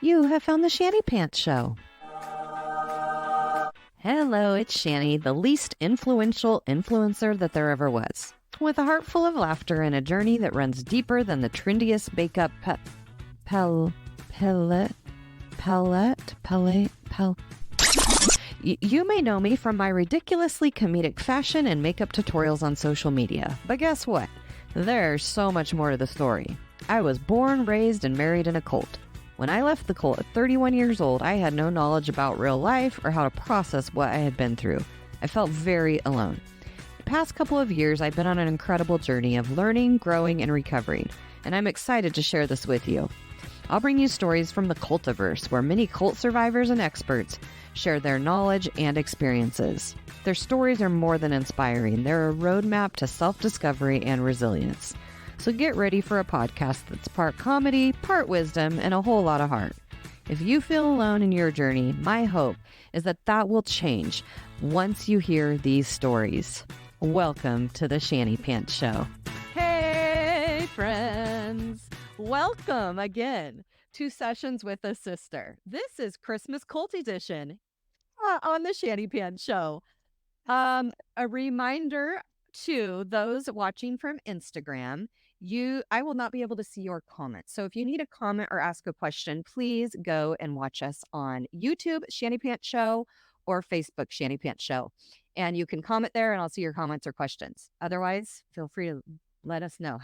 You have found the Shanny Pants Show. Hello, it's Shanny, the least influential influencer that there ever was. With a heart full of laughter and a journey that runs deeper than the trendiest makeup pellet. You may know me from my ridiculously comedic fashion and makeup tutorials on social media. But guess what? There's so much more to the story. I was born, raised, and married in a cult. When I left the cult at 31 years old, I had no knowledge about real life or how to process what I had been through. I felt very alone. The past couple of years, I've been on an incredible journey of learning, growing, and recovering, and I'm excited to share this with you. I'll bring you stories from the cultiverse, where many cult survivors and experts share their knowledge and experiences. Their stories are more than inspiring. They're a roadmap to self-discovery and resilience. So get ready for a podcast that's part comedy, part wisdom, and a whole lot of heart. If you feel alone in your journey, my hope is that will change once you hear these stories. Welcome to the Shanny Pants Show. Hey, friends. Welcome again to Sessions with a Sister. This is Christmas Cult Edition on the Shanny Pants Show. A reminder to those watching from Instagram, I will not be able to see your comments. So if you need a comment or ask a question, please go and watch us on YouTube, Shanny Pants Show, or Facebook, Shanny Pants Show. And you can comment there and I'll see your comments or questions. Otherwise, feel free to let us know.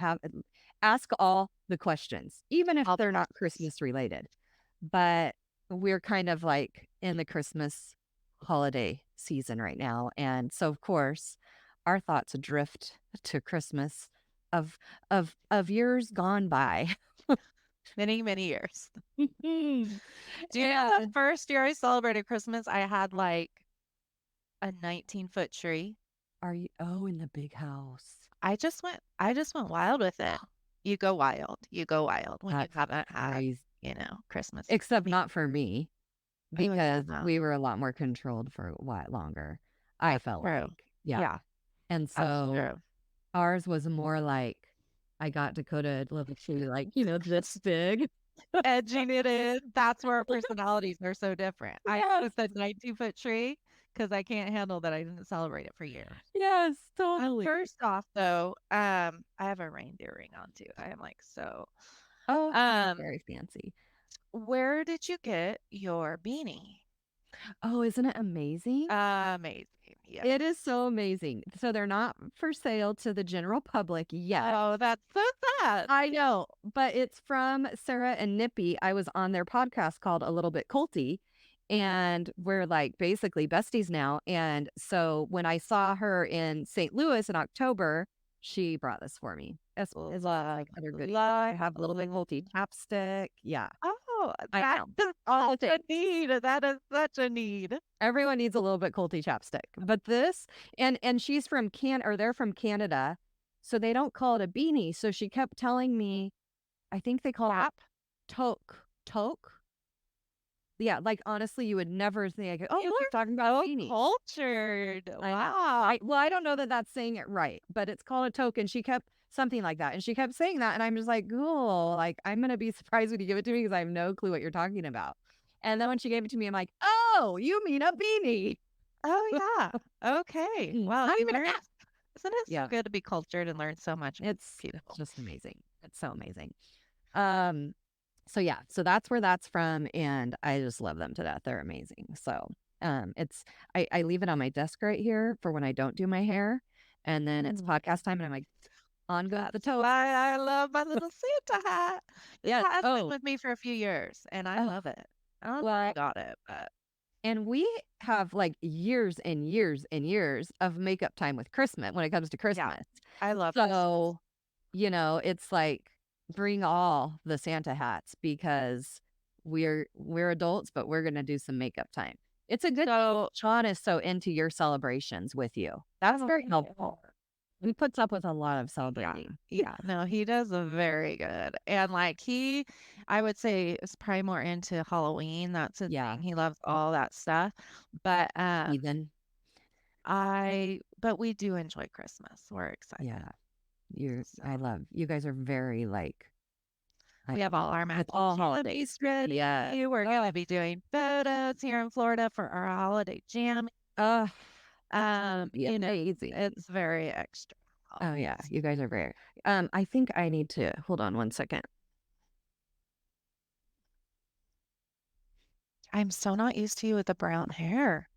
Ask all the questions, even if they're not Christmas related. But we're kind of like in the Christmas holiday season right now. And so, of course, our thoughts drift to Christmas of years gone by. Many years. Do you know the first year I celebrated Christmas, I had like a 19-foot tree. In the big house? I just went wild with it. You go wild when you haven't had, Christmas. Except not for me, because we were a lot more controlled for a while longer. I felt like, yeah. And so ours was more like, I got Dakota a little tree, like, this big. Edging it in. That's where our personalities are so different. I have a 19-foot tree because I can't handle that I didn't celebrate it for years. Yes, totally. First off, though, I have a reindeer ring on too. I am like so. Oh, very fancy. Where did you get your beanie? Oh, isn't it amazing? Amazing. Yeah. It is so amazing. So they're not for sale to the general public yet. Oh, that's so sad. I know, but it's from Sarah and Nippy. I was on their podcast called A Little Bit Culty, and we're like basically besties now. And so when I saw her in St. Louis in October, she brought this for me. It's like other good. I have a Little Bit Culty chapstick. Yeah. Oh, that's a need. That is such a need. Everyone needs a Little Bit Culty chapstick. But this, and she's from they're from Canada, so they don't call it a beanie. So she kept telling me, I think they call it toque. Yeah, like honestly, you would never think, you're talking about a beanie. Cultured. Wow. I don't know that that's saying it right, but it's called a toque, and she kept something like that. And she kept saying that, and I'm just like, cool. Like, I'm going to be surprised when you give it to me because I have no clue what you're talking about. And then when she gave it to me, I'm like, oh, you mean a beanie. Oh, yeah. Okay. Well, Not even isn't it so good to be cultured and learn so much? It's beautiful. Just amazing. It's so amazing. So yeah, so that's where that's from, and I just love them to death. They're amazing. So I leave it on my desk right here for when I don't do my hair, and then it's podcast time, and I'm like, on go the toe. I love my little Santa hat. Yeah, it's been with me for a few years, and I love it. I got it, but. And we have like years and years and years of makeup time with Christmas when it comes to Christmas. Yeah, I love so Christmas. It's like bring all the Santa hats because we're adults, but we're gonna do some makeup time. It's a good. Sean is so into your celebrations with you. That's very helpful. He puts up with a lot of celebrating. Yeah, no, he does very good. And like I would say is probably more into Halloween. That's his thing. He loves all that stuff. But but we do enjoy Christmas. We're excited. Yeah. I love you guys are very like We have all our mac With and all cheese holidays. ready. Yeah. We're gonna be doing photos here in Florida for our holiday jam. Yeah, easy. It's very extra. Oh yeah, you guys are very. I think I need to hold on one second. I'm so not used to you with the brown hair.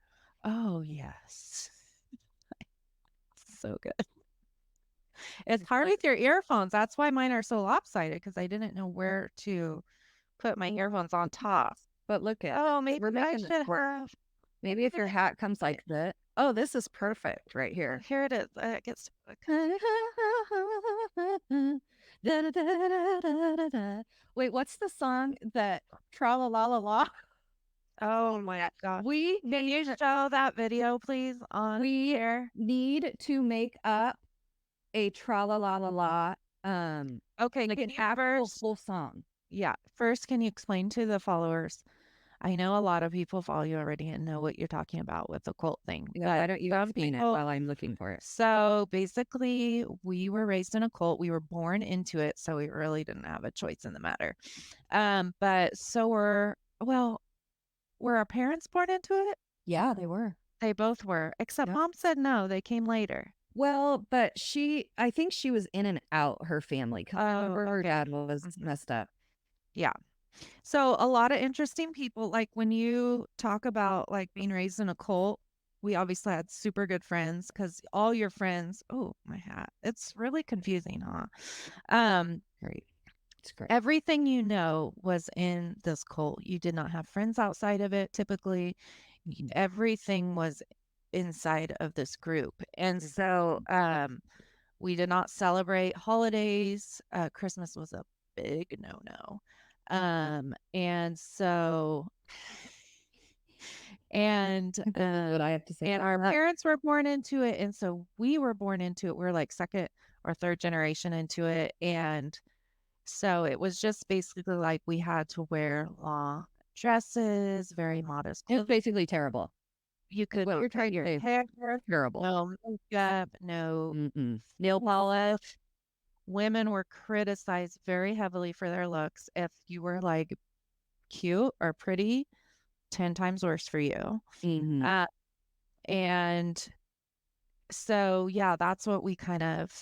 Oh, yes. So good. It's hard with your earphones. That's why mine are so lopsided because I didn't know where to put my earphones on top. But look at Oh, maybe we're I making should this work. have. Maybe if your hat comes like that. Oh, this is perfect right here. Here it is. It gets. Wait, what's the song that tra la la la la? Oh my God. We Can you show that video, please, on here? need to make up a tra la la la la. Okay, like can an you actual first? full song. Yeah. First, can you explain to the followers? I know a lot of people follow you already and know what you're talking about with the cult thing. Yeah, why don't you some explain it people- while I'm looking for it? So basically, we were raised in a cult. We were born into it, so we really didn't have a choice in the matter. But so were our parents born into it? Yeah, they were. They both were, except Yep. mom said no, they came later. Well, but I think she was in and out her family because her dad was messed up. Yeah. So a lot of interesting people, like when you talk about like being raised in a cult, we obviously had super good friends because all your friends, oh, my hat. It's really confusing, huh? Great. It's great. Everything you know was in this cult. You did not have friends outside of it typically. Everything was inside of this group. And so we did not celebrate holidays. Christmas was a big no-no. And so and what I have to say. and our parents were born into it, and so we were born into it. We're like second or third generation into it, and so it was just basically like we had to wear long dresses, very modest It was clothes. basically terrible. You could What you're trying to say. hair, Terrible. no makeup, no Nail polish. Women were criticized very heavily for their looks. If you were like cute or pretty, 10 times worse for you. Mhm. And so, yeah, that's what we kind of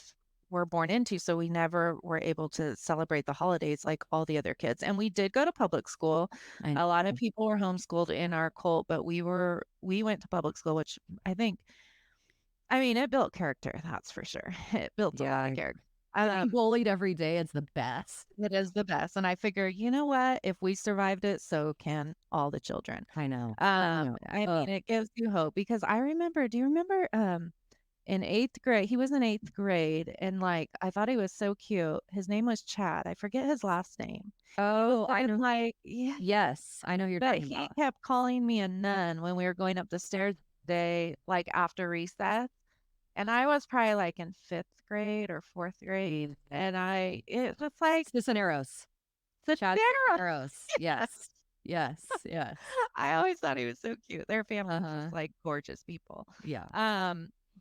were born into. So we never were able to celebrate the holidays like all the other kids. And we did go to public school. A lot of people were homeschooled in our cult, but we went to public school, which I mean, it built character, that's for sure. It built a lot of character. Being bullied every day is the best. It is the best. And I figure, you know what? If we survived it, so can all the children. I know. I mean, it gives you hope because I remember, do you remember in 8th grade, he was in 8th grade and like I thought he was so cute. His name was Chad. I forget his last name. Oh, I know. Like, yeah. Yes, I know you're But talking he about. kept calling me a nun when we were going up the stairs day, like after recess. And I was probably like in 5th grade or 4th grade. And it was like Cisneros. Chad Cisneros. Yes. Yes. Yes. I always thought he was so cute. Their family was just like gorgeous people. Yeah.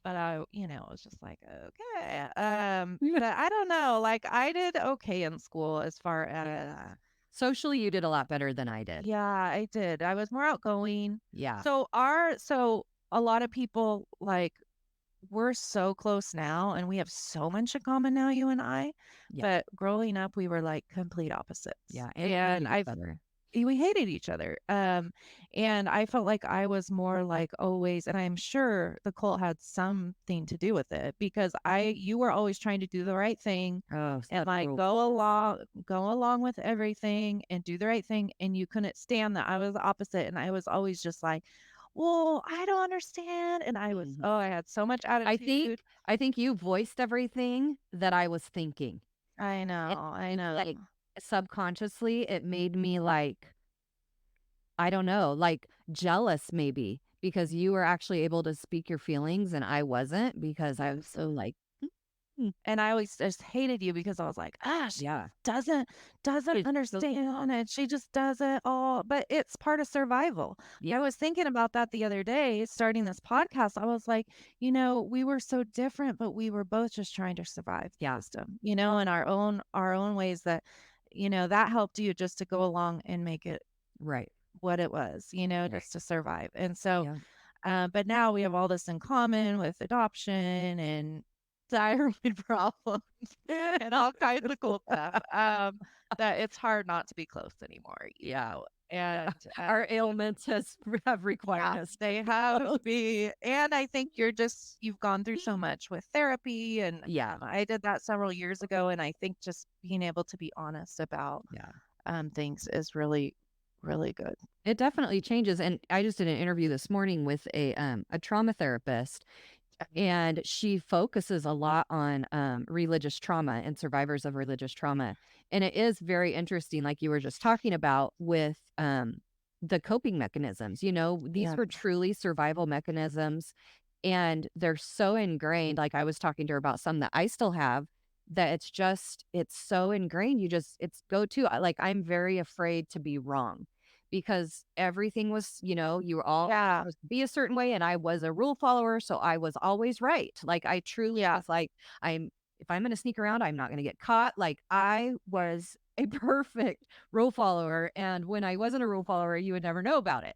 But I, was just like, okay. But I don't know. Like I did okay in school as far as socially, you did a lot better than I did. yeah, I did. I was more outgoing. Yeah. So a lot of people like we're so close now and we have so much in common now, you and I. Yeah. But growing up, we were like complete opposites. Yeah. And we hated each other. And I felt like I was more like always, and I'm sure the cult had something to do with it because you were always trying to do the right thing and like go along with everything and do the right thing. And you couldn't stand that. I was the opposite. And I was always just like, well, I don't understand. And I was, I had so much attitude. I think you voiced everything that I was thinking. I know. Like subconsciously, it made me like, I don't know, like jealous maybe because you were actually able to speak your feelings and I wasn't because I was so like, and I always just hated you because I was like, she doesn't understand it. She just does it all. But it's part of survival. I was thinking about that the other day, starting this podcast. I was like, we were so different, but we were both just trying to survive the system, in our own ways that that helped you just to go along and make it Right. what it was, Right. just to survive. And so, Yeah. but now we have all this in common with adoption and thyroid problems and all kinds of cool stuff. That it's hard not to be close anymore, Yeah. And Our ailments have required yeah, us. they have to be. And I think you've gone through so much with therapy. And Yeah. I did that several years ago. And I think just being able to be honest about Yeah. things is really, really good. It definitely changes. And I just did an interview this morning with a trauma therapist, and she focuses a lot on religious trauma and survivors of religious trauma. And it is very interesting, like you were just talking about with the coping mechanisms. These Yeah. were truly survival mechanisms, and they're so ingrained. Like I was talking to her about some that I still have, that it's so ingrained. It's go to. Like I'm very afraid to be wrong, because everything was, you were all Yeah. supposed to be a certain way, and I was a rule follower, so I was always right. Like I truly Yeah. was like, if I'm going to sneak around, I'm not going to get caught. Like I was a perfect rule follower, and when I wasn't a rule follower, you would never know about it.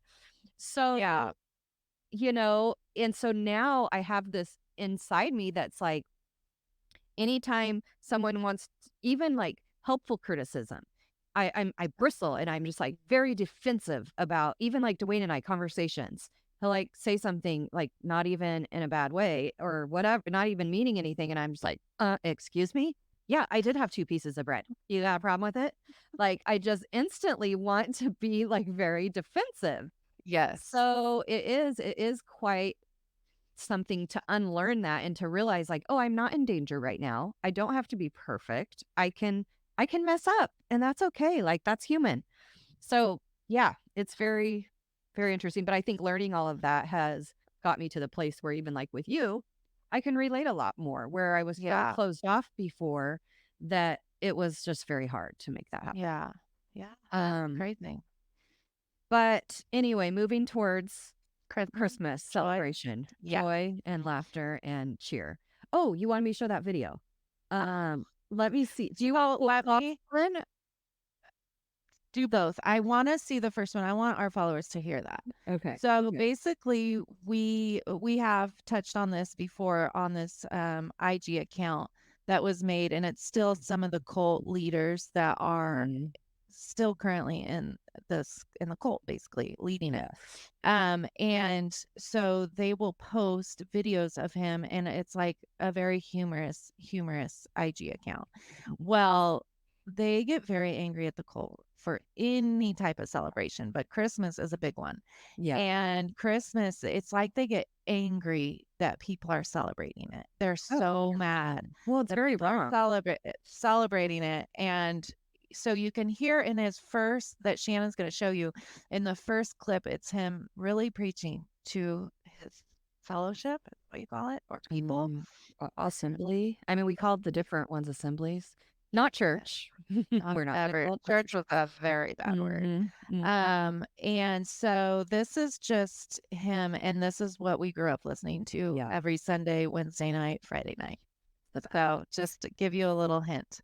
So, Yeah. and so now I have this inside me that's like, anytime someone wants even like helpful criticism, I bristle, and I'm just like very defensive about even like Dwayne and I conversations. He'll like say something like not even in a bad way or whatever, not even meaning anything, and I'm just like, excuse me? Yeah, I did have two pieces of bread. You got a problem with it? Like I just instantly want to be like very defensive. Yes. So it is quite something to unlearn that and to realize like, oh, I'm not in danger right now. I don't have to be perfect. I can mess up, and that's okay. Like that's human. So, yeah, it's very very interesting, but I think learning all of that has got me to the place where even like with you, I can relate a lot more, where I was so Yeah. closed off before that it was just very hard to make that happen. Yeah. Yeah. Um Great thing. but anyway, moving towards Christmas. Christmas Joy. celebration, Yeah. joy and laughter and cheer. Oh, you wanted me to show that video? Let me see. Do you So want let me one? do both. I want to see the first one. I want our followers to hear that. Okay. So Okay. basically, we have touched on this before on this IG account that was made, and it's still some of the cult leaders that are Mhm. still currently in the cult, basically leading it. Yes. And so they will post videos of him, and it's like a very humorous IG account. Well, they get very angry at the cult for any type of celebration, but Christmas is a big one. Yeah. And Christmas, it's like they get angry that people are celebrating it. They're Oh, so mad well, it's that very people are wrong. celebrating it. And so you can hear in his first, that Shannon's going to show you in the first clip, it's him really preaching to his fellowship, is what you call it, or people. Assembly. I mean, we called the different ones assemblies, not church. We're not gonna Ever. call it Church was a very bad word. Mhm. And so this is just him, and this is what we grew up listening to Yeah. every Sunday, Wednesday night, Friday night. The So just to give you a little hint.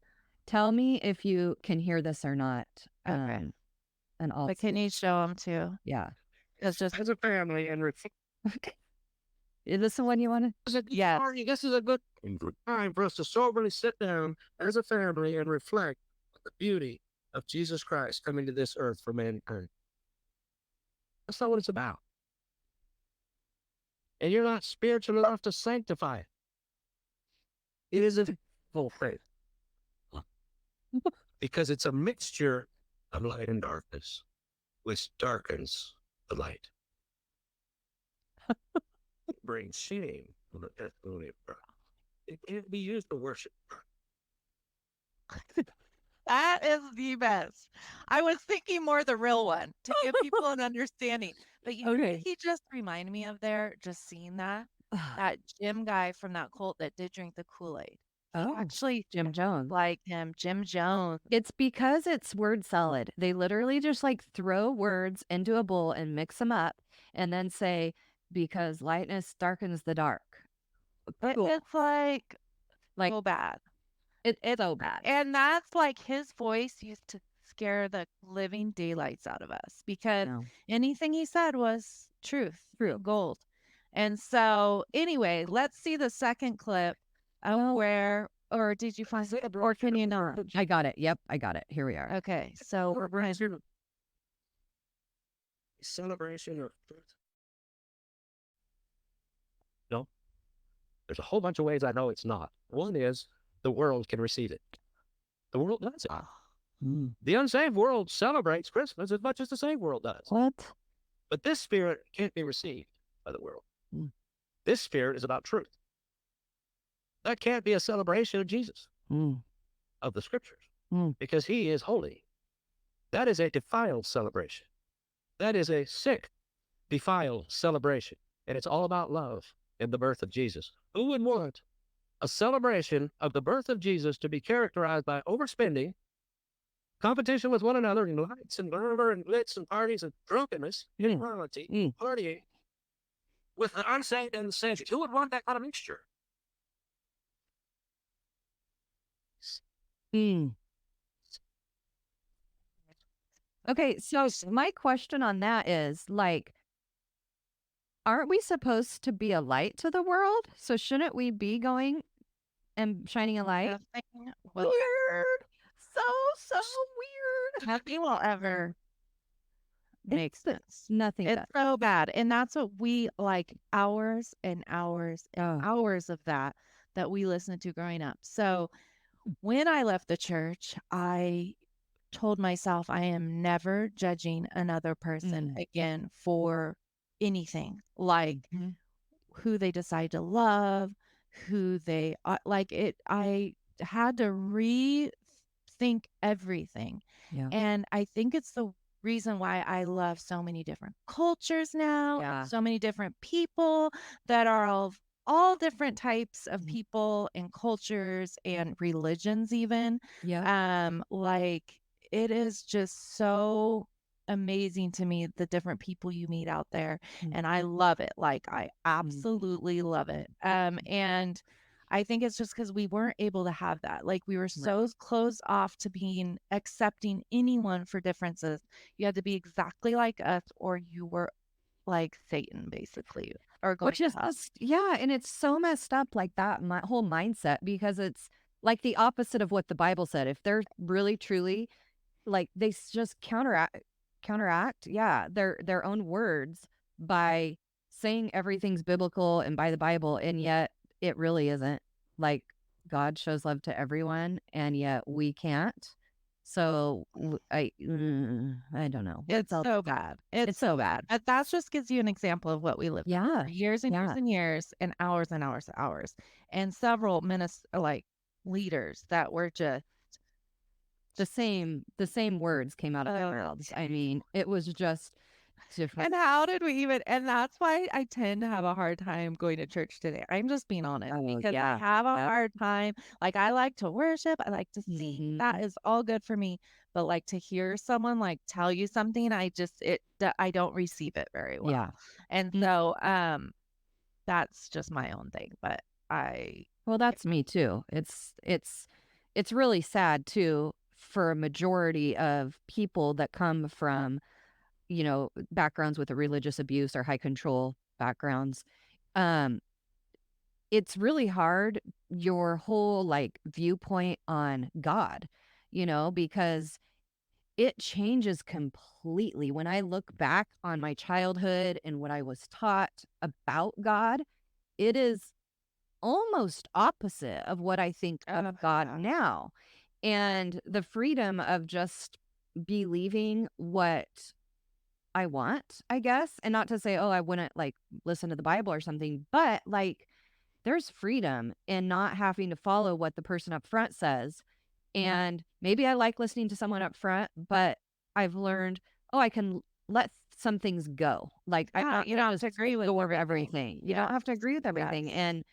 Tell me if you can hear this or not. Okay. And I'll But can you show them too? yeah. It's just, As a family and Okay. Is this the one you want to? yes. this is a good time for us to soberly sit down as a family and reflect on the beauty of Jesus Christ coming to this earth for mankind. That's not what it's about. And you're not spiritual enough to sanctify it. It is a full faith. Because it's a mixture of light and darkness, which darkens the light. It brings shame on the testimony of Christ. It can't be used to worship. That is the best. I was thinking more the real one to give people an understanding. But you know what Okay. he just reminded me of there, just seeing that Jim guy from that cult that did drink the Kool-Aid. He Oh, actually Jim Jones. like him, Jim Jones. It's because it's word salad. They literally just like throw words into a bowl and mix them up and then say, because lightness darkens the dark. Cool. It's like Like, so bad. It's so bad. And that's like his voice used to scare the living daylights out of us because No. anything he said was truth, True. gold. And so, anyway, let's see the second clip of where, or did you find it, or can you not? I got it. Yep, I got it. Here we are. Okay, so we're going to Celebration of truth. No, there's a whole bunch of ways I know it's not. One is the world can receive it. The world does it. The unsaved world celebrates Christmas as much as the saved world does. What? But this spirit can't be received by the world. Mm. This spirit is about truth. That can't be a celebration of Jesus, of the scriptures, because he is holy. That is a defiled celebration. That is a sick, defiled celebration. And it's all about love and the birth of Jesus. Who would want a celebration of the birth of Jesus to be characterized by overspending, competition with one another, and lights and murmur and glitz and parties and drunkenness, immorality, partying, with the unsaved and the saved? Who would want that kind of mixture? Okay, so my question on that is like, aren't we supposed to be a light to the world? So shouldn't we be going and shining a light? nothing Weird. So weird. nothing will ever make sense. Nothing. It's so bad. And that's what we like, hours and hours and hours of that we listened to growing up. So when I left the church, I told myself I am never judging another person again for anything, like who they decide to love, who they like it. I had to rethink everything. Yeah. And I think it's the reason why I love so many different cultures now, and so many different people that are all different types of people and cultures and religions even. Like it is just so amazing to me, the different people you meet out there, and I love it. Like I absolutely love it. And I think it's just because we weren't able to have that. Like we were so closed off to being accepting anyone for differences. You had to be exactly like us, or you were like Satan, basically, or going Which is to hell. just, and it's so messed up, like that whole mindset, because it's like the opposite of what the Bible said. If they're really truly like, they just counteract their own words by saying everything's biblical and by the Bible, and yet it really isn't. Like, God shows love to everyone, and yet we can't. So I don't know. It's so bad. It's so bad. That just gives you an example of what we lived Yeah. for years and years and years, and hours and hours and hours, and several like leaders that were just the same words came out of their mouths. I mean, it was just different. And how did we even? And that's why I tend to have a hard time going to church today. I'm just being honest, because I have a hard time. Like I like to worship, I like to sing. That is all good for me. But like to hear someone like tell you something, I don't receive it very well. Yeah. And so that's just my own thing. But that's me too. It's really sad too, for a majority of people that come from, backgrounds with a religious abuse or high control backgrounds. It's really hard, your whole like viewpoint on God, because it changes completely. When I look back on my childhood and what I was taught about God, it is almost opposite of what I think of God now. And the freedom of just believing what I want, I guess, and not to say, oh, I wouldn't like listen to the Bible or something, but like there's freedom in not having to follow what the person up front says. And maybe I like listening to someone up front, but I've learned, I can let some things go. Like you don't have to agree with everything. You don't have to agree with everything. And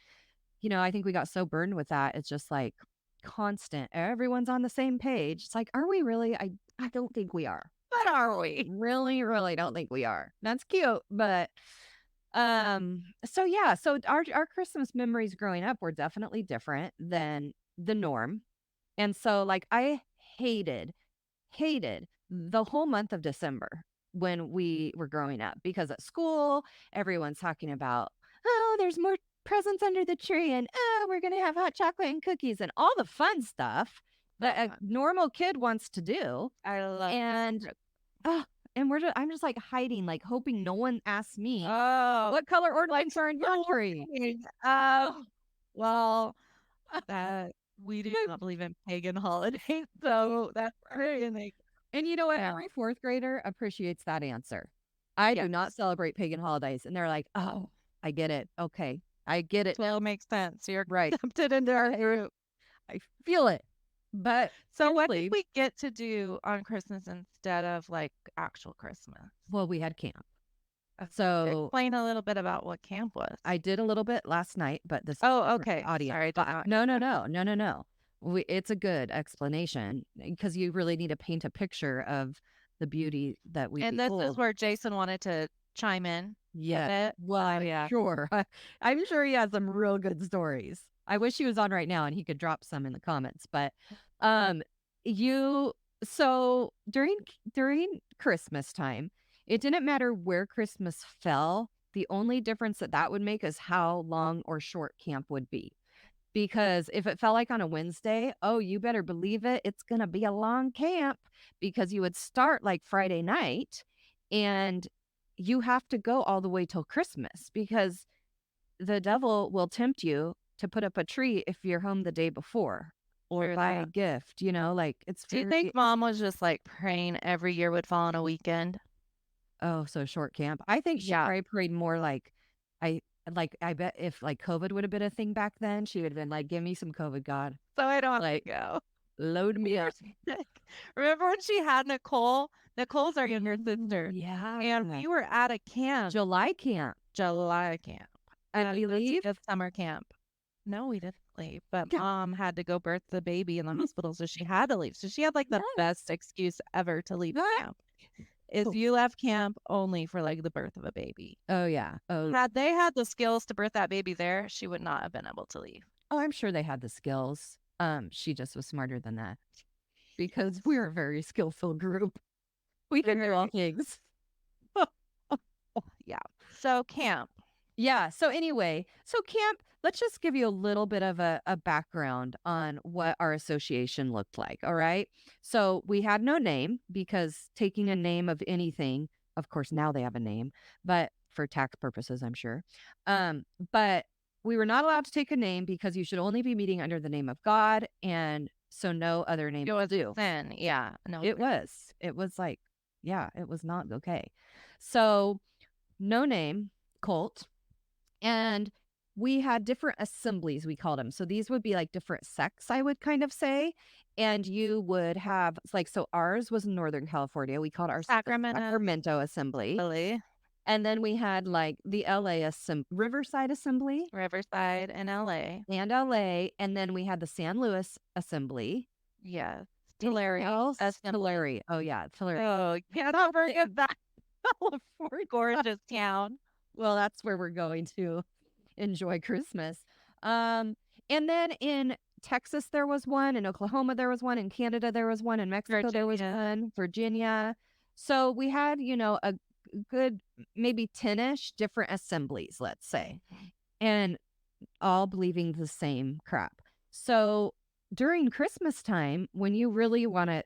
I think we got so burned with that. It's just like constant. Everyone's on the same page. It's like, are we really? I don't think we are. But are we? Really, really don't think we are. That's cute, but so our Christmas memories growing up were definitely different than the norm. And so, like, I hated the whole month of December when we were growing up because at school, everyone's talking about, oh, there's more presents under the tree and oh, we're going to have hot chocolate and cookies and all the fun stuff that a normal kid wants to do. I love and oh, and I'm just like hiding, like hoping no one asks me what color ornaments are in your tree. Oh, well, that we do not believe in pagan holidays, so that's very unique. And you know what? Every fourth grader appreciates that answer. I do not celebrate pagan holidays. And they're like, oh, I get it. Okay. I get it. Well, it makes sense. You're right. accepted into our group. I feel it. But so what did we get to do on Christmas instead of like actual Christmas? Well, we had camp. So explain a little bit about what camp was. I did a little bit last night, but this okay. audio. Sorry, No. It's a good explanation because you really need to paint a picture of the beauty that we and behold. This is where Jason wanted to chime in. Yeah. Well, yeah. Sure. I'm sure he has some real good stories. I wish he was on right now and he could drop some in the comments. But so during Christmas time, it didn't matter where Christmas fell. The only difference that would make is how long or short camp would be. Because if it fell like on a Wednesday, oh, you better believe it, it's going to be a long camp because you would start like Friday night and you have to go all the way till Christmas because the devil will tempt you to put up a tree if you're home the day before or buy a gift, like it's. Do you think mom was just like praying every year would fall on a weekend? Oh, so short camp. I think she probably prayed more like, I bet if like COVID would have been a thing back then, she would have been like, give me some COVID, God. So I don't like go. Load me up. Remember when she had Nicole? Nicole's our younger sister. Yeah. And we were at a camp. July camp. And we leave summer camp. No, we didn't leave. But mom had to go birth the baby in the hospital, so she had to leave. So she had like the best excuse ever to leave camp. Is you left camp only for like the birth of a baby. Oh, yeah. Oh, had they had the skills to birth that baby there, she would not have been able to leave. Oh, I'm sure they had the skills. She just was smarter than that because we're a very skillful group. We can do all things. Yeah. So camp. Yeah. So anyway, camp, let's just give you a little bit of a background on what our association looked like. All right. So we had no name because taking a name of anything, of course, now they have a name, but for tax purposes, I'm sure. But we were not allowed to take a name because you should only be meeting under the name of God. And so no other name was due. Sin. Yeah. No, it was like, yeah, it was not okay. So no name, cult. And we had different assemblies, we called them. So these would be like different sects, I would kind of say. And you would have, like, so ours was in Northern California. We called ours Sacramento Assembly. Really? And then we had like the LA Riverside Assembly. Riverside and LA. And then we had the San Luis Assembly. Yeah. Tulare. Tulare. Oh, yeah. Tulare. Oh, cannot forget that. Gorgeous town. Well, that's where we're going to enjoy Christmas. And then in Texas, there was one. In Oklahoma, there was one. In Canada, there was one. In Mexico, there was one. Virginia. So we had, a good maybe 10-ish different assemblies, let's say, and all believing the same crap. So during Christmas time, when you really want to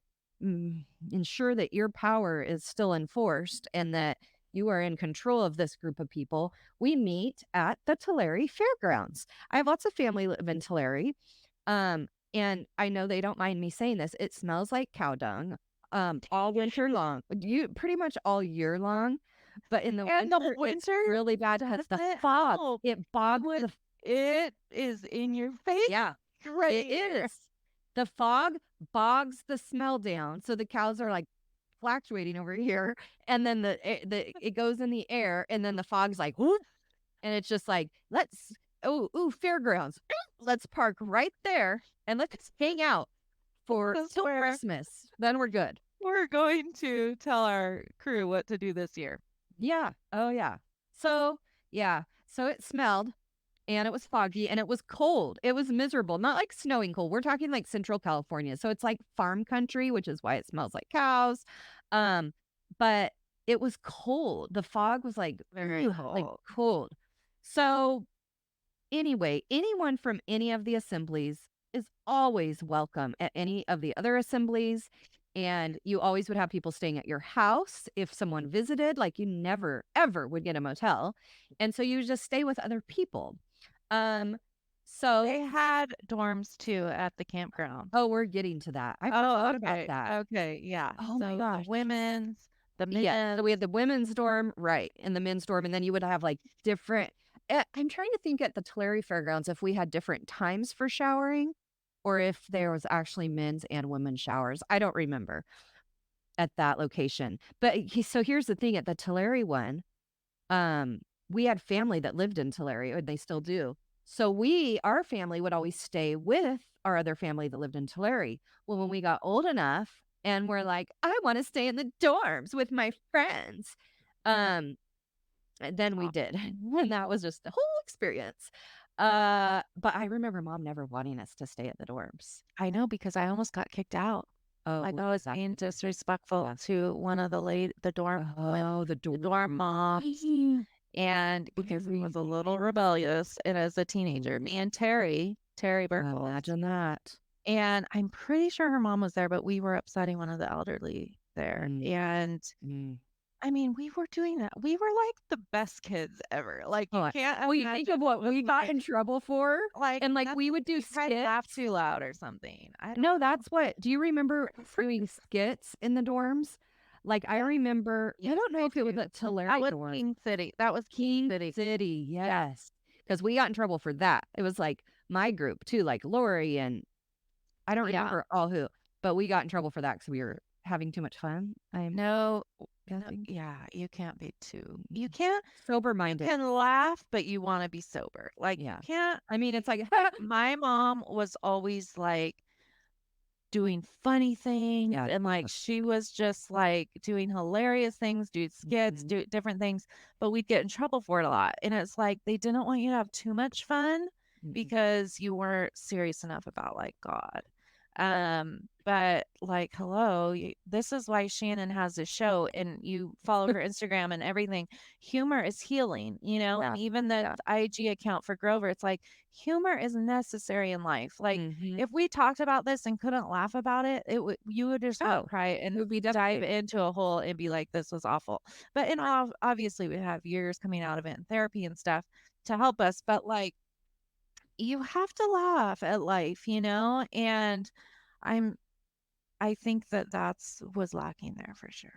ensure that your power is still enforced and that you are in control of this group of people, we meet at the Tulare Fairgrounds. I have lots of family live in Tulare. And I know they don't mind me saying this. It smells like cow dung all winter long. You pretty much all year long. But in the winter, it's really bad because the fog, it bogs. It is in your face. Yeah, right. It is. The fog bogs the smell down. So the cows are like fluctuating over here, and then it goes in the air, and then the fog's like whoop, and it's just like fairgrounds, let's park right there and let's hang out for Christmas. Then we're good. We're going to tell our crew what to do this year. Yeah. Oh yeah. So it smelled, and it was foggy and it was cold. It was miserable, not like snowing cold. We're talking like Central California. So it's like farm country, which is why it smells like cows. But it was cold. The fog was like Very like cold. cold. So anyway, anyone from any of the assemblies is always welcome at any of the other assemblies. And you always would have people staying at your house if someone visited. Like you never, ever would get a motel. And so you just stay with other people. So They had dorms too at the campground. oh, we're getting to that. I forgot about that. Okay, yeah. Oh my So gosh. the women's, the Yeah, men's. so we had the women's dorm, right, and the men's dorm, and then you would have like different. I'm trying to think at the Tulare Fairgrounds if we had different times for showering, or if there was actually men's and women's showers. I don't remember at that location. But so here's the thing: at the Tulare one, we had family that lived in Tulare, and they still do. So our family would always stay with our other family that lived in Tulare. Well, when we got old enough and we're like, I want to stay in the dorms with my friends. Then we did. And that was just the whole experience. But I remember mom never wanting us to stay at the dorms. I know because I almost got kicked out. Oh, Like I was being disrespectful to one of the dorm moms. And because he was a little rebellious and as a teenager, me and Terry Burkle. Imagine that. And I'm pretty sure her mom was there, but we were upsetting one of the elderly there. And I mean, we were doing that. We were like the best kids ever. Like you can't. Well, you think of what we got in trouble for, like, and like we would do skits. Laugh too loud or something. No, that's what. Do you remember doing skits in the dorms? Like I remember. I don't know if it was at Tulare. That was King City. That was King City. Yes, because we got in trouble for that. It was like my group too, like Lori and I don't remember all who, but we got in trouble for that because we were having too much fun. No, yeah, you can't be too. You can't sober-minded. You can laugh, but you want to be sober. Like you can't. I mean, it's like my mom was always like doing funny things, and like she was just like doing hilarious things, do skits, do different things, but we'd get in trouble for it a lot. And it's like they didn't want you to have too much fun because you weren't serious enough about like God. But like, hello, this is why Shannon has this show and you follow her Instagram and everything. Humor is healing, you know, and even the IG account for Grover, it's like humor is necessary in life. Like if we talked about this and couldn't laugh about it, you would just cry and it would be dive into a hole and be like, this was awful. But obviously we have years coming out of it and therapy and stuff to help us. But like, you have to laugh at life, you know, and I think that was lacking there for sure.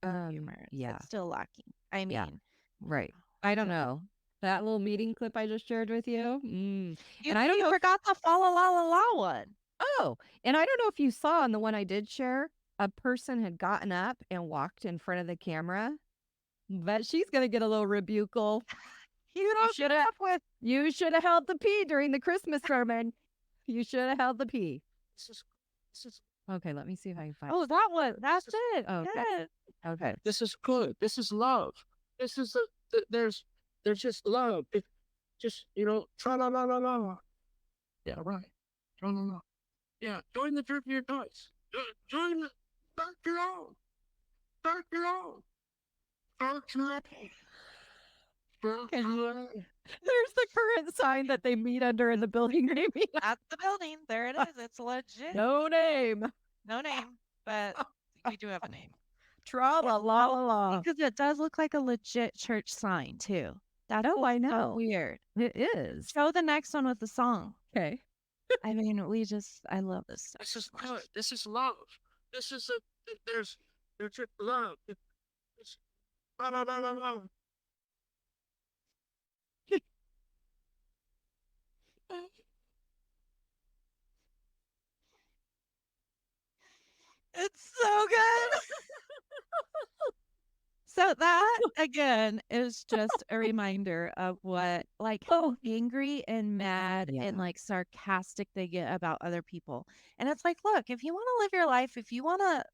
Humor, it's still lacking. I mean, right. I don't know. That little meeting clip I just shared with you. And I don't know. Forgot the fa la la la one. Oh, and I don't know if you saw on the one I did share, a person had gotten up and walked in front of the camera, but she's gonna get a little rebukal. You should have held the pee during the Christmas sermon. You should have held the pee. Okay, let me see if I can find. Oh, that one. That's it. Oh, yes. Okay. This is good. This is love. This is there's just love. Just tra la la la la. Yeah, right. Tra la la. Yeah, join the church of your choice. Join the start your own. Start your own. Start your own. There's the current sign that they meet under in the building. At the building. There it is. It's legit. No name. No name, but we do have a name. Tra la la la la. Because it does look like a legit church sign too. That's I know. So weird. It is. Show the next one with the song. Okay. I mean, I love this stuff. This is good. This is love. This is there's just love. It's la la la la la. It's so good. So that again is just a reminder of what like how angry and mad and like sarcastic they get about other people. And it's like, look, if you want to live your life, if you want to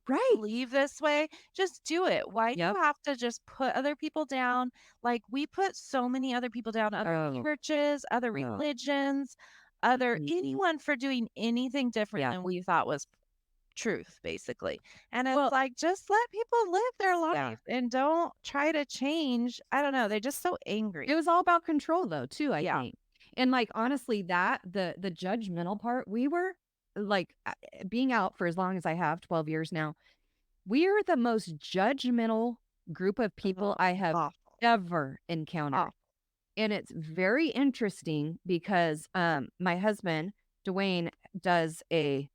Right. believe this way, just do it. Why do you Yep. have to just put other people down? Like we put so many other people down, other Oh, churches, other no. religions, other Mhm. anyone for doing anything different Yeah. than we thought was truth, basically. And it's Well, like, just let people live their yeah. life and don't try to change. I don't know. They're just so It angry. was all about control though, too, I Yeah. think. And like honestly, the judgmental part, we were like being out for as long as I have, 12 years now. We're the most judgmental group of people I have Awful. ever encountered. Awful. And it's very interesting because my husband, Dwayne, does a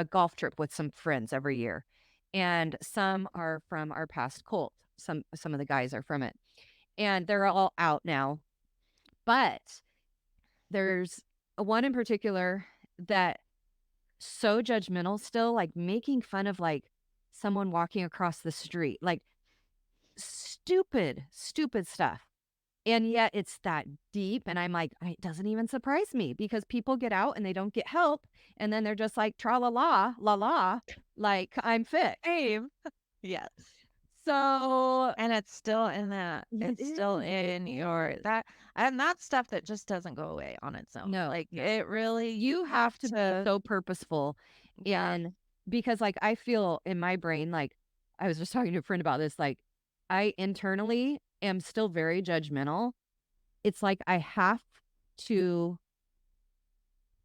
golf trip with some friends every year. And some are from our past cult. Some of the guys are from it. And they're all out now. But there's one in particular that so judgmental still, like making fun of like someone walking across the street, like stupid stuff. And yet it's that deep. And I'm like, it doesn't even surprise me because people get out and they don't get help. And then they're just like, tra la la, like I'm fixed. Same. Yes. So And it's still in that, it it's still is. in your, that, and that's stuff that just doesn't go away on its own. No, Like it really, you have to be so purposeful. yeah, And because like I feel in my brain, like I was just talking to a friend about this, like I internally am still very judgmental. It's like I have to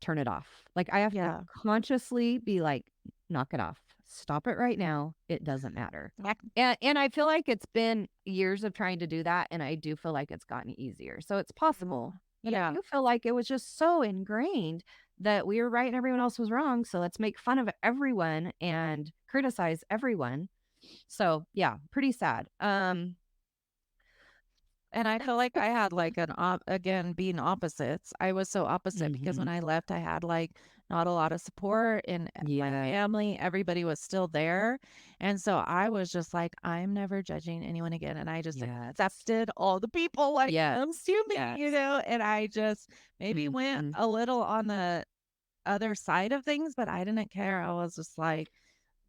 turn it off. Like I have yeah. to consciously be like, knock it off. Stop it right now. It doesn't matter. And I feel like it's been years of trying to do that. And I do feel like it's gotten easier. So it's possible. But I Yeah. do feel like it was just so ingrained that we were right and everyone else was wrong. So let's make fun of everyone and criticize everyone. So yeah, pretty sad. And I feel like I had like again, being opposites. I was so opposite because when I left, I had like not a lot of support in my family. Everybody was still there. And so I was just like, I'm never judging anyone again. And I just accepted all the people like assuming, you know, and I just maybe went a little on the other side of things, but I didn't care. I was just like,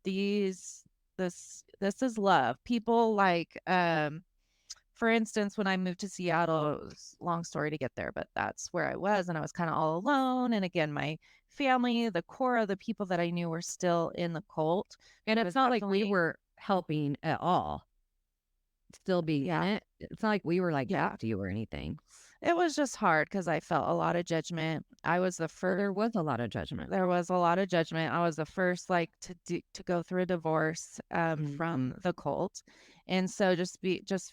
this is love. People like, for instance, when I moved to Seattle, it was a long story to get there, but that's where I was. And I was kind of all alone. And again, my family, the core of the people that I knew were still in the cult. And it's not like we were helping at all. Still be in it. It's not like we were like to you or anything. It was just hard because I felt a lot of judgment. I was the first. There was a lot of judgment. There was a lot of judgment. I was the first, like, to go through a divorce from the cult, and so just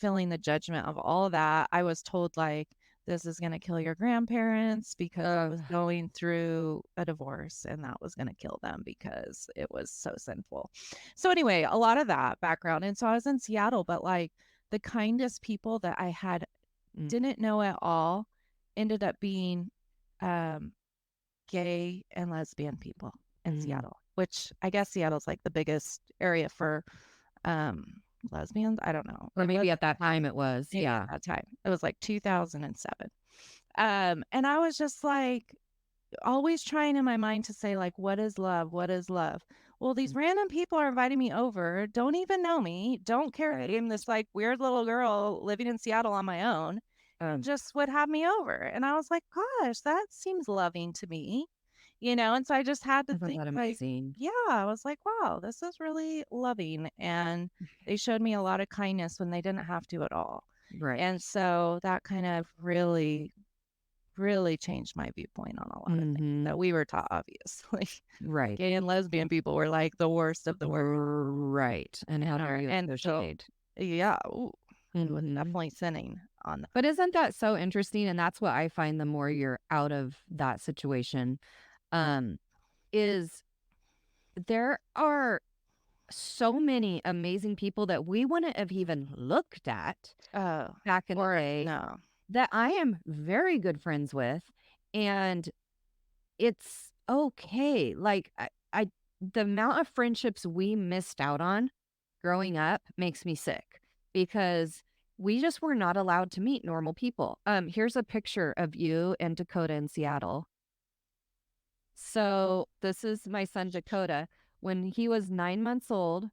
feeling the judgment of all of that. I was told like this is going to kill your grandparents because I was going through a divorce, and that was going to kill them because it was so sinful. So anyway, a lot of that background, and so I was in Seattle, but like the kindest people that I had didn't know at all ended up being gay and lesbian people in Seattle, which I guess Seattle's like the biggest area for lesbians. I don't know. Or maybe at that time it was. Yeah. At that time. It was like 2007. And I was just like always trying in my mind to say like, what is love? What is love? Well, these random people are inviting me over, don't even know me, don't care. I'm this like weird little girl living in Seattle on my own. Just would have me over. And I was like, gosh, that seems loving to me, you know? And so I just had to think, like, yeah, I was like, wow, this is really loving. And they showed me a lot of kindness when they didn't have to at all. Right. And so that kind of really, really changed my viewpoint on a lot of things that we were taught, obviously. Right. Gay and lesbian people were like the worst of the worst. Right. And how do you associate? So, yeah. Ooh, it was definitely sinning on that. But isn't that so interesting? And that's what I find the more you're out of that situation, is there are so many amazing people that we wouldn't have even looked at back in the day that I am very good friends with. And it's okay. Like the amount of friendships we missed out on growing up makes me sick because we just were not allowed to meet normal people. Here's a picture of you and Dakota in Seattle. So this is my son Dakota. when he was 9 months old,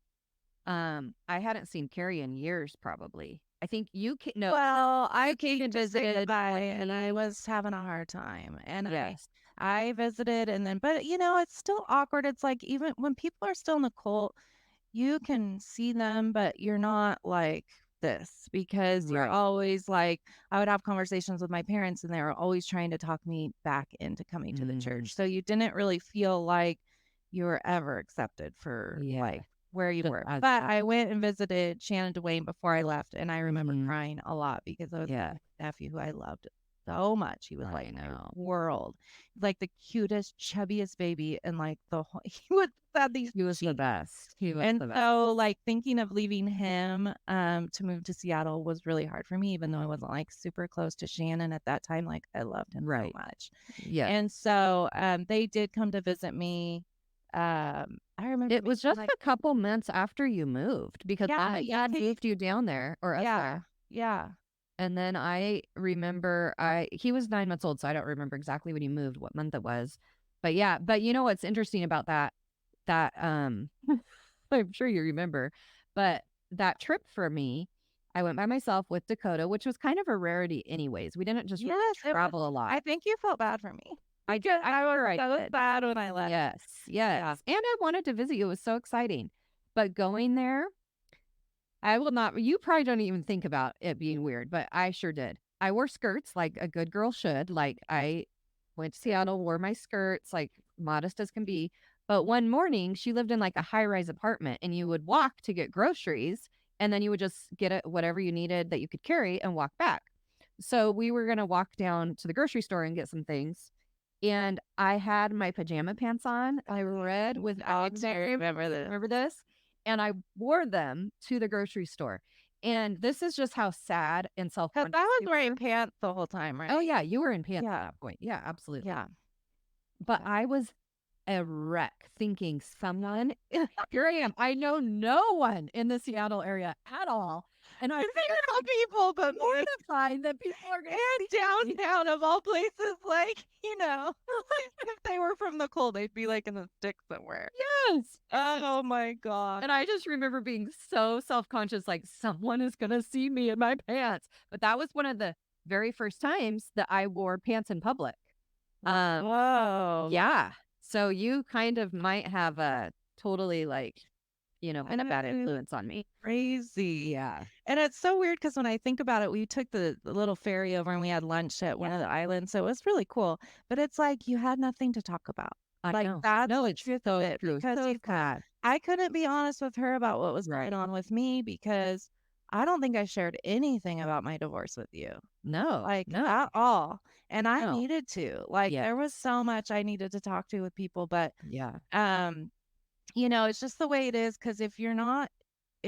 I hadn't seen Carrie in years, probably. I think you can, no. Well, I came and visited by, and I was having a hard time. And Yes. I visited, and then, but it's still awkward. It's like, even when people are still in the cult, you can see them, but you're not like this, because you're Right. always like, I would have conversations with my parents and they were always trying to talk me back into coming to the church. So you didn't really feel like you were ever accepted for like where you were. But I went and visited Shannon Dwayne before I left, and I remember crying a lot because I was with my nephew who I loved so much. He was like my world, like the cutest, chubbiest baby, and like the whole, he was the best. He was and the best. so like thinking of leaving him to move to Seattle was really hard for me, even though I wasn't like super close to Shannon at that time. Like I loved him so much. Yeah. And so they did come to visit me. I remember it was just a couple months after you moved, because yeah, moved you down there, or us there. Yeah. And then I remember he was 9 months old, so I don't remember exactly when he moved, what month it was. But yeah, but you know what's interesting about that I'm sure you remember, but that trip for me, I went by myself with Dakota, which was kind of a rarity anyways. We didn't just travel a lot. I think you felt bad for me. I was bad when I left. Yes. Yeah. And I wanted to visit you. It was so exciting. But going there, I will not, you probably don't even think about it being weird, but I sure did. I wore skirts like a good girl should. Like I went to Seattle, wore my skirts, like modest as can be. But one morning, she lived in like a high-rise apartment, and you would walk to get groceries, and then you would just get whatever you needed that you could carry and walk back. So we were going to walk down to the grocery store and get some things. And I had my pajama pants on. I read with Alex. Remember this? And I wore them to the grocery store. And this is just how sad and self-conscious. Because I was wearing pants the whole time, right? Oh yeah, you were in pants at that point. Yeah, absolutely. Yeah. But I was a wreck, thinking someone, here I am. I know no one in the Seattle area at all. And I figured people, but mortified that people are and downtown of all places, like, if they were from the cold, they'd be like in the sticks somewhere. Yes. Oh my God. And I just remember being so self-conscious, like someone is going to see me in my pants. But that was one of the very first times that I wore pants in public. Whoa. Yeah. So you kind of might have a totally like, and a bad influence on me. Crazy. Yeah. And it's so weird because when I think about it, we took the little ferry over and we had lunch at one of the islands. So it was really cool. But it's like you had nothing to talk about. I know. That's no, it's so it. true. Because I couldn't be honest with her about what was going on with me, because I don't think I shared anything about my divorce with you. No. No. At all. And I needed to. There was so much I needed to talk to with people. But it's just the way it is, because if you're not,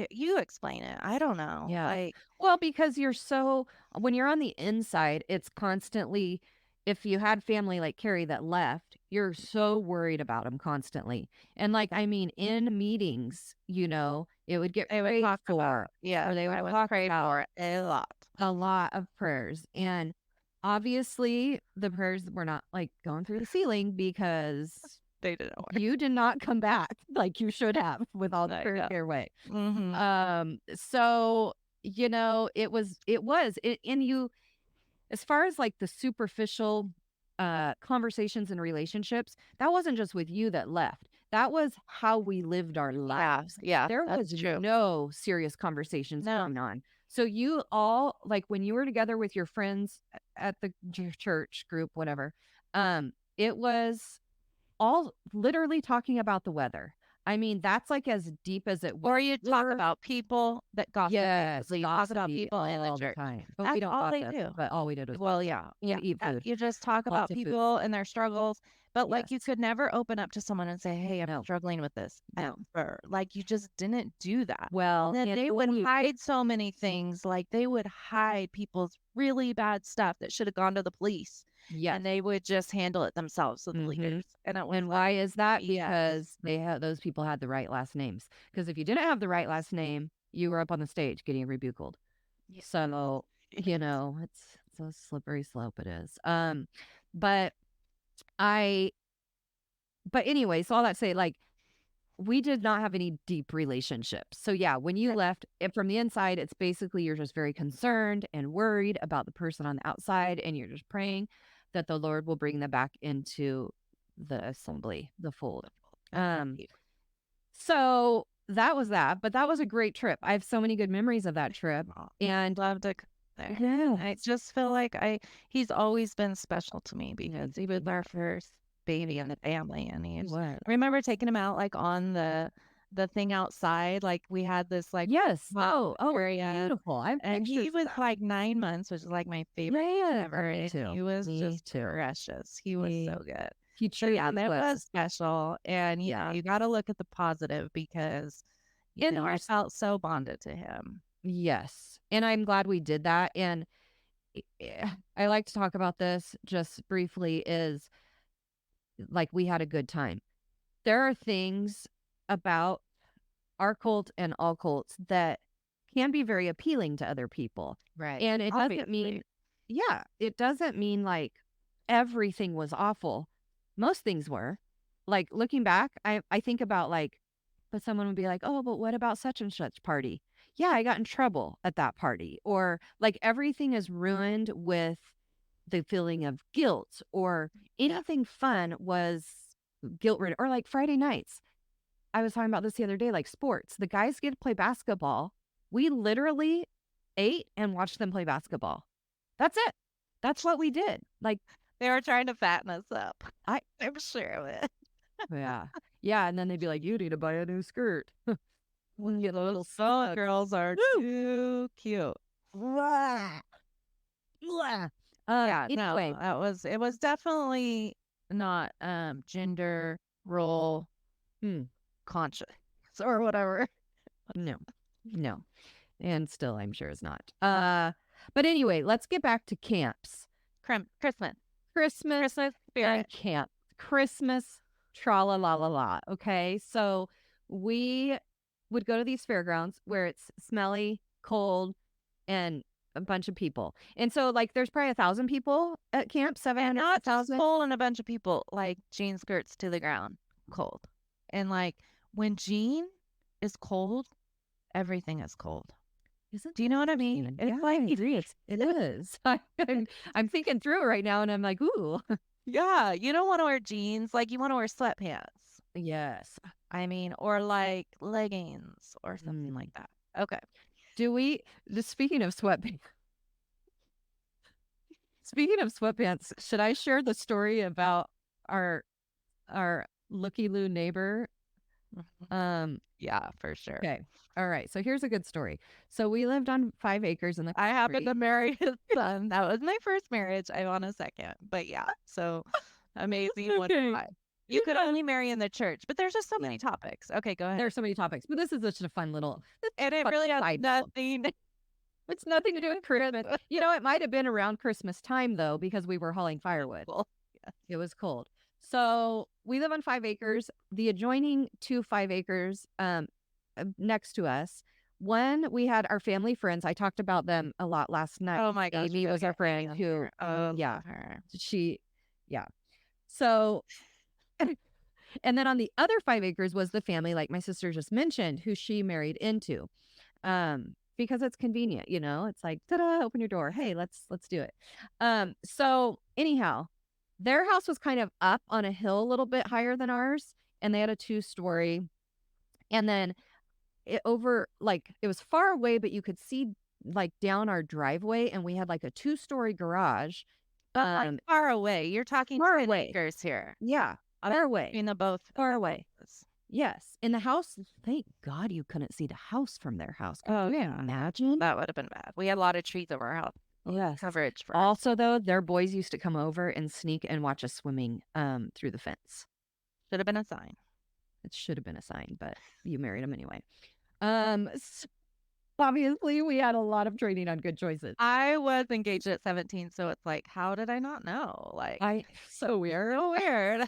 you explain it. I don't know. Yeah. Well, because when you're on the inside, it's constantly, if you had family like Carrie that left, you're so worried about them constantly. And in meetings, it would get prayed for. Yeah. Or they would pray for a lot. A lot of prayers. And obviously the prayers were not going through the ceiling, because they didn't work. You did not come back like you should have with all the prayer your way. So it was and you, as far as the superficial conversations and relationships, that wasn't just with you that left. That was how we lived our lives. Yeah. There was no serious conversations going on. So you all, when you were together with your friends at the church group, whatever, it was all literally talking about the weather. I mean, that's as deep as it was. Or you talk about people that gossip. Yes, talk about people in the all church. the time. But that's we don't all gossip, they do. but all we did was eat food. You just talk about people and their struggles. But you could never open up to someone and say, "Hey, I'm struggling with this." No. You just didn't do that. Well, and they would hide so many things. They would hide people's really bad stuff that should have gone to the police. Yeah. And they would just handle it themselves with the leaders. And why is that? Because those people had the right last names. Because if you didn't have the right last name, you were up on the stage getting rebuked. Yeah. So, it's a slippery slope, it is. But anyway, so all that to say, we did not have any deep relationships. So yeah, when you left from the inside, it's basically you're just very concerned and worried about the person on the outside, and you're just praying that the Lord will bring them back into the assembly, the fold. So that was that, but that was a great trip. I have so many good memories of that trip, and loved it there. yeah, I just feel like he's always been special to me because he was our first baby in the family, and I remember taking him out like on the thing outside, like we had this like yes, area, beautiful. and he was like 9 months, which is like my favorite ever. And he was just precious. He was so good. So yeah, that was special. And you got to look at the positive because I felt so bonded to him. Yes. And I'm glad we did that. And I like to talk about this just briefly is like we had a good time. There are things about our cult and all cults that can be very appealing to other people. Right. And it doesn't mean, it doesn't mean like everything was awful. Most things were. Like looking back, I think about like, but someone would be like, oh, but what about such and such party? Yeah, I got in trouble at that party. Or like everything is ruined with the feeling of guilt, or anything fun was guilt ridden. Or like Friday nights. I was talking about this the other day, like sports. The guys get to play basketball. We literally ate and watched them play basketball. That's it. That's what we did. Like they were trying to fatten us up. I'm sure of it. Yeah. Yeah. And then they'd be like, you need to buy a new skirt. When you little son girls are too cute. Yeah. Anyway. No, it was definitely not gender role conscious or whatever. No. And still I'm sure it's not. But anyway, let's get back to camps. Christmas spirit camp. Christmas tra la la la la. Okay. So we would go to these fairgrounds where it's smelly, cold, and a bunch of people. And so like there's probably 1,000 people at camp, 700, 1,000. Cold and a bunch of people like jean skirts to the ground, cold. And like when jean is cold, everything is cold. Do you know what I mean? It's like it is. I'm thinking through it right now, and I'm like, ooh, yeah. You don't want to wear jeans, like you want to wear sweatpants. Yes, I mean, or like leggings or something like that. Okay. Speaking of sweatpants, should I share the story about our looky-loo neighbor? Yeah, for sure. Okay. All right. So here's a good story. So we lived on 5 acres in the I happened to marry his son. That was my first marriage. I'm on a second. But yeah, so amazing. Okay. You could only marry in the church, but there's just so many topics. Okay, go ahead. There's so many topics, but this is just a fun little. And it really has nothing. It's nothing to do with Christmas. It might have been around Christmas time though, because we were hauling firewood. Yeah. It was cold. So we live on 5 acres. The adjoining 2 5 acres next to us. One, we had our family friends. I talked about them a lot last night. Oh my gosh. Amy was our friend who, So, and then on the other 5 acres was the family, like my sister just mentioned, who she married into. Because it's convenient, it's like, ta-da, open your door. Hey, let's do it. So anyhow, their house was kind of up on a hill a little bit higher than ours, and they had a 2-story. And then it was far away, but you could see like down our driveway, and we had like a 2-story garage. But far away. You're talking far away acres here. Yeah, far away. In the both far away. Yes. In the house, thank God you couldn't see the house from their house. Oh, yeah. Imagine. That would have been bad. We had a lot of trees over our house. Yes. Coverage. Also, though, their boys used to come over and sneak and watch us swimming through the fence. Should have been a sign. It should have been a sign, but you married them anyway. So obviously, we had a lot of training on good choices. I was engaged at 17, so it's like, how did I not know? Like, so weird. So weird.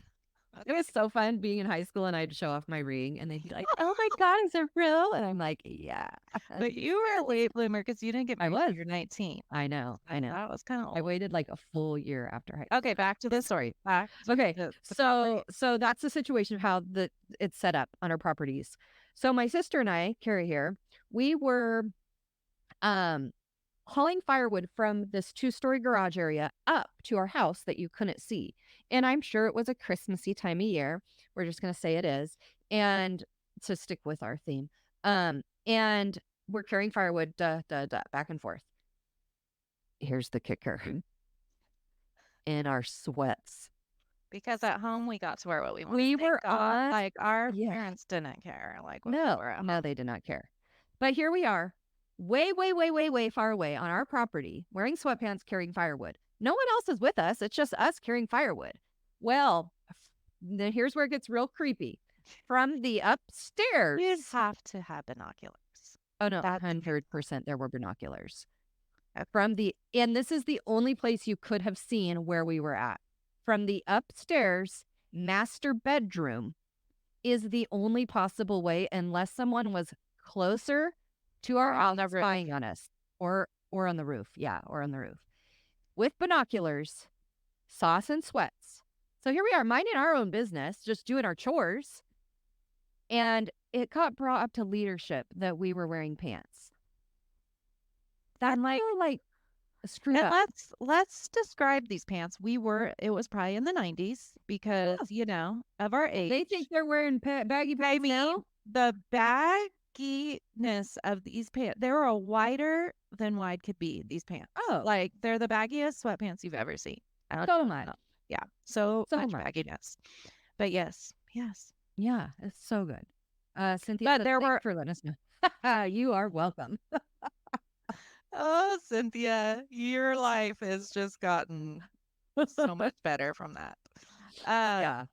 It was so fun being in high school and I'd show off my ring and they'd be like, oh my God, is it real? And I'm like, yeah. But you were a late bloomer because you didn't get I married till was. you're 19. I know. That was kind of I waited like a full year after high school. Okay, back to the story. Back to Okay. the So that's the situation of how it's set up on our properties. So my sister and I, Carrie here, we were hauling firewood from this 2-story garage area up to our house that you couldn't see. And I'm sure it was a Christmassy time of year. We're just going to say it is. And to stick with our theme. And we're carrying firewood, back and forth. Here's the kicker. In our sweats. Because at home we got to wear what we wanted. We were on, like our parents didn't care. Like no, they did not care. But here we are, way far away on our property, wearing sweatpants, carrying firewood. No one else is with us. It's just us carrying firewood. Well, here's where it gets real creepy. From the upstairs, you'd have to have binoculars. Oh no, 100% there were binoculars. And this is the only place you could have seen where we were at. From the upstairs master bedroom is the only possible way, unless someone was closer to our house spying on us, or on the roof. Yeah, or on the roof with binoculars, sauce and sweats. So here we are, minding our own business, just doing our chores, and it got brought up to leadership that we were wearing pants. That like screwed up. Let's describe these pants. It was probably in the 90s because, of our age. They think they're wearing baggy pants now? The bagginess of these pants, they were wider than wide could be, these pants. Oh. Like, they're the baggiest sweatpants you've ever seen. So much. Yeah, so much bagginess. But yes. Yeah, it's so good. Cynthia, but there were for letting us know. You are welcome. Oh, Cynthia, your life has just gotten so much better from that. Yeah.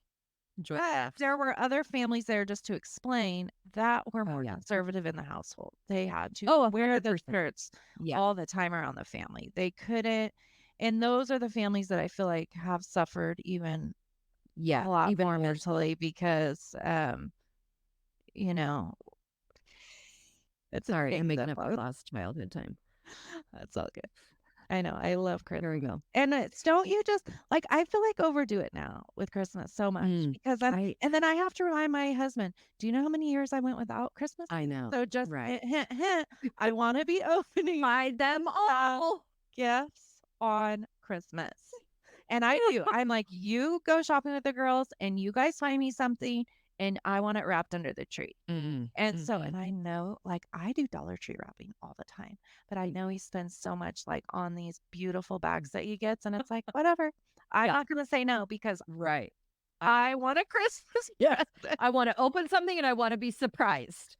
There were other families there, just to explain, that were more conservative in the household. They had to wear the shirts all the time around the family. They couldn't. And those are the families that I feel like have suffered even a lot more mentally because, it's sorry, I'm making up for lost childhood time. That's all good. I know. I love Christmas. There we go. And don't you just I feel like overdo it now with Christmas so much because and then I have to remind my husband, do you know how many years I went without Christmas? I know. So just hint, I want to be opening them all gifts on Christmas. And I do. I'm like, you go shopping with the girls and you guys find me something and I want it wrapped under the tree. And so, and I know, I do Dollar Tree wrapping all the time, but I know he spends so much on these beautiful bags that he gets. And it's like, whatever. I'm not going to say no because I want a Christmas present. I want to open something and I want to be surprised.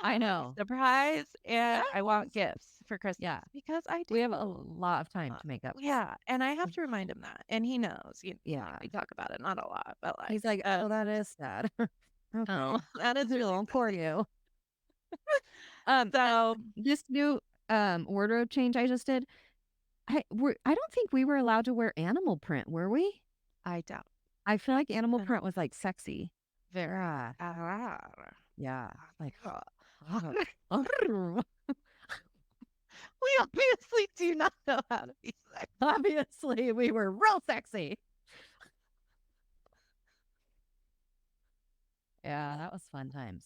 I know. Surprise. And I want gifts for Christmas. Yeah. Because I do. We have a lot of time to make up. Yeah. And I have to remind him that. And he knows. We talk about it, not a lot, but he's like, oh, that is sad. Oh, that is real for you. So this new wardrobe change I just did, I don't think we were allowed to wear animal print, were we? I doubt. I feel like animal print was sexy. Very. Yeah. We obviously do not know how to be sexy. Obviously, we were real sexy. Yeah, that was fun times.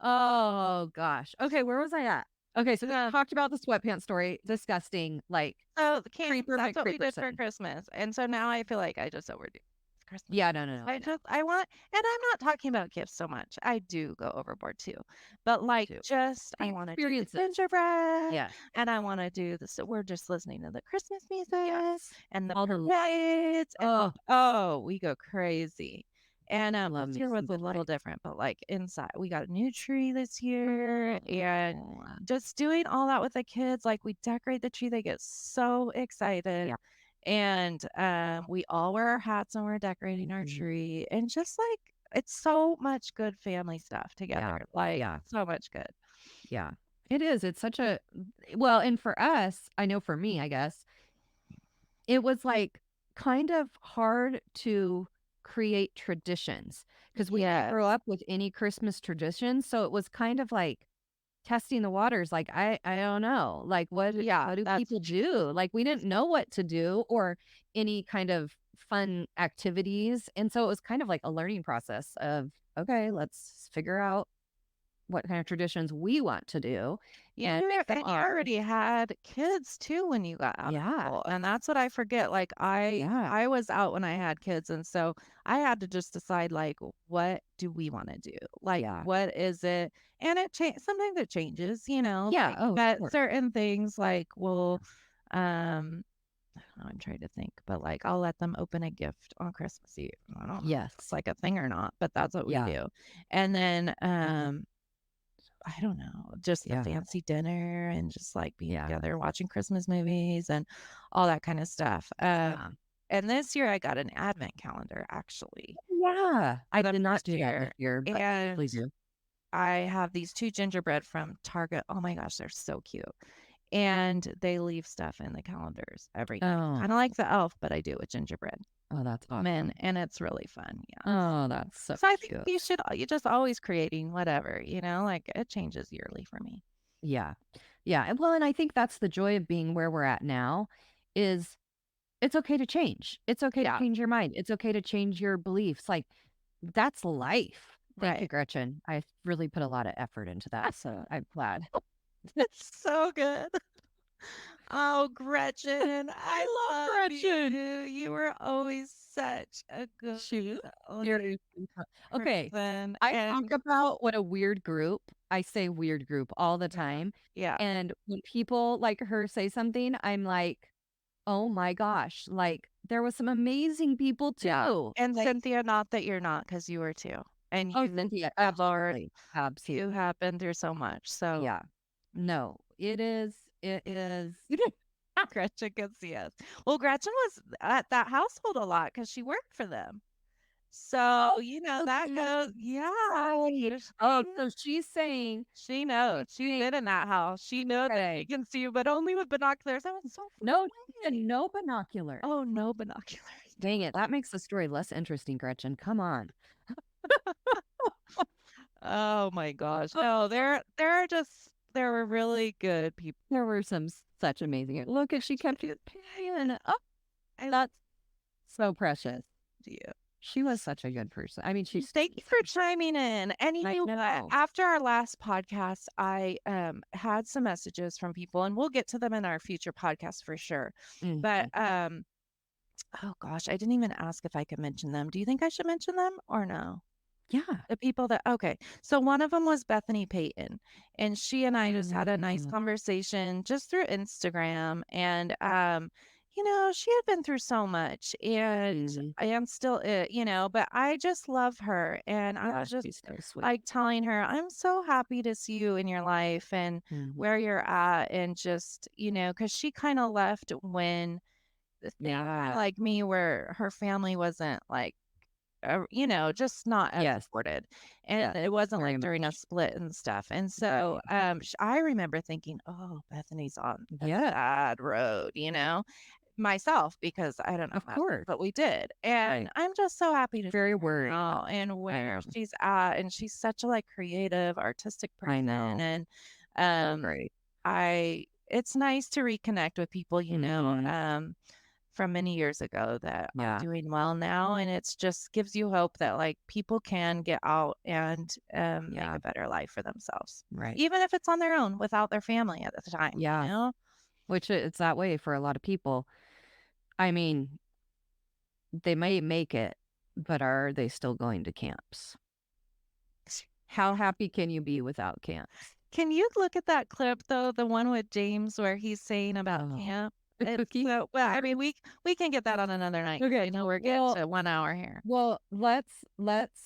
Oh, gosh. Okay, where was I at? Okay, so we talked about the sweatpants story. Disgusting. The camp. That's what we did for Christmas. And so now I feel like I just overdid. Christmas. Yeah, no. I want, and I'm not talking about gifts so much. I do go overboard too, but I want to do the gingerbread. Yeah, and I want to do this. So we're just listening to the Christmas music and the parades. We go crazy. And this year was a little different, but inside, we got a new tree this year, and just doing all that with the kids. We decorate the tree; they get so excited. Yeah. And we all wear our hats when we're decorating our tree. And just it's so much good family stuff together. So much good. Yeah, it is. It's such a, well, and for us, I know for me, I guess, it was kind of hard to create traditions because we didn't grow up with any Christmas traditions. So it was kind of like testing the waters. Like, I don't know. Like, what do people do? Like, we didn't know what to do or any kind of fun activities. And so it was kind of like a learning process of, okay, let's figure out what kind of traditions we want to do. Yeah, and you already had kids too when you got out of school, and that's what I forget. Like I was out when I had kids, and so I had to just decide like, what do we want to do? Like, what is it? And it sometimes it changes, you know. Yeah. Like, but certain things like, well, I'm trying to think, but like I'll let them open a gift on Christmas Eve. I don't know if it's like a thing or not, but that's what we do. And then I don't know, just the fancy dinner and just like being together watching Christmas movies and all that kind of stuff. And this year I got an advent calendar actually. Yeah. I did not do that this year, but and please do. I have these 2 gingerbread from Target. Oh my gosh, they're so cute. And they leave stuff in the calendars every night. Kind of like the elf, but I do it with gingerbread. Oh, that's awesome. And it's really fun. Yeah. Oh, that's so I cute. think you're just always creating whatever, you know, like it changes yearly for me. Yeah. Yeah. Well, and I think that's the joy of being where we're at now is it's okay to change. It's okay to change your mind. It's okay to change your beliefs. Like that's life. Thank you, Gretchen. I really put a lot of effort into that. So I'm glad. It's so good. Oh, Gretchen, I love Gretchen. You were always such a good okay. person. I talk about what a weird group. I say weird group all the time. Yeah. And when people like her say something, I'm like, oh my gosh, like there was some amazing people too. Yeah. And like, Cynthia, not that you're not, because you were too. And Cynthia, absolutely. You have been through so much. So yeah. No, it is. Gretchen can see us. Well, Gretchen was at that household a lot because she worked for them. So, you know, that goes, Oh, so she's saying she knows. She's been in that house. She knows that she can see you, but only with binoculars. That was so no binoculars. Oh, no binoculars. Dang it. That makes the story less interesting, Gretchen. Come on. Oh my gosh. No, there were really good people. There were some such amazing. Look, at she kept it and that's so precious. Yeah. She was such a good person. I mean, thank you for chiming in. And you know, after our last podcast, I had some messages from people, and we'll get to them in our future podcast for sure. Mm-hmm. But oh gosh, I didn't even ask if I could mention them. Do you think I should mention them or no? Yeah. The people that, okay. So one of them was Bethany Payton, and she and I just had a nice conversation just through Instagram. And, you know, she had been through so much and I am still, you know, but I just love her. And I was just so like telling her, I'm so happy to see you in your life and where you're at. And just, you know, because she kind of left when, like me, where her family wasn't like, you know, just not as supported. And it wasn't like during a split and stuff. And so I remember thinking, oh, Bethany's on a sad road, you know, myself, because I don't know, of course, but we did. And I'm just so happy to very worried and where she's at. And she's such a like creative, artistic person. I know. And it's nice to reconnect with people, you know, from many years ago that are doing well now. And it's just gives you hope that like people can get out and make a better life for themselves. Right. Even if it's on their own without their family at the time. Yeah. You know? Which it's that way for a lot of people. I mean, they may make it, but are they still going to camps? How happy can you be without camps? Can you look at that clip though, the one with James where he's saying about camp? So, well, I mean, we can get that on another night. Okay, no, we're getting to 1 hour here. Well, let's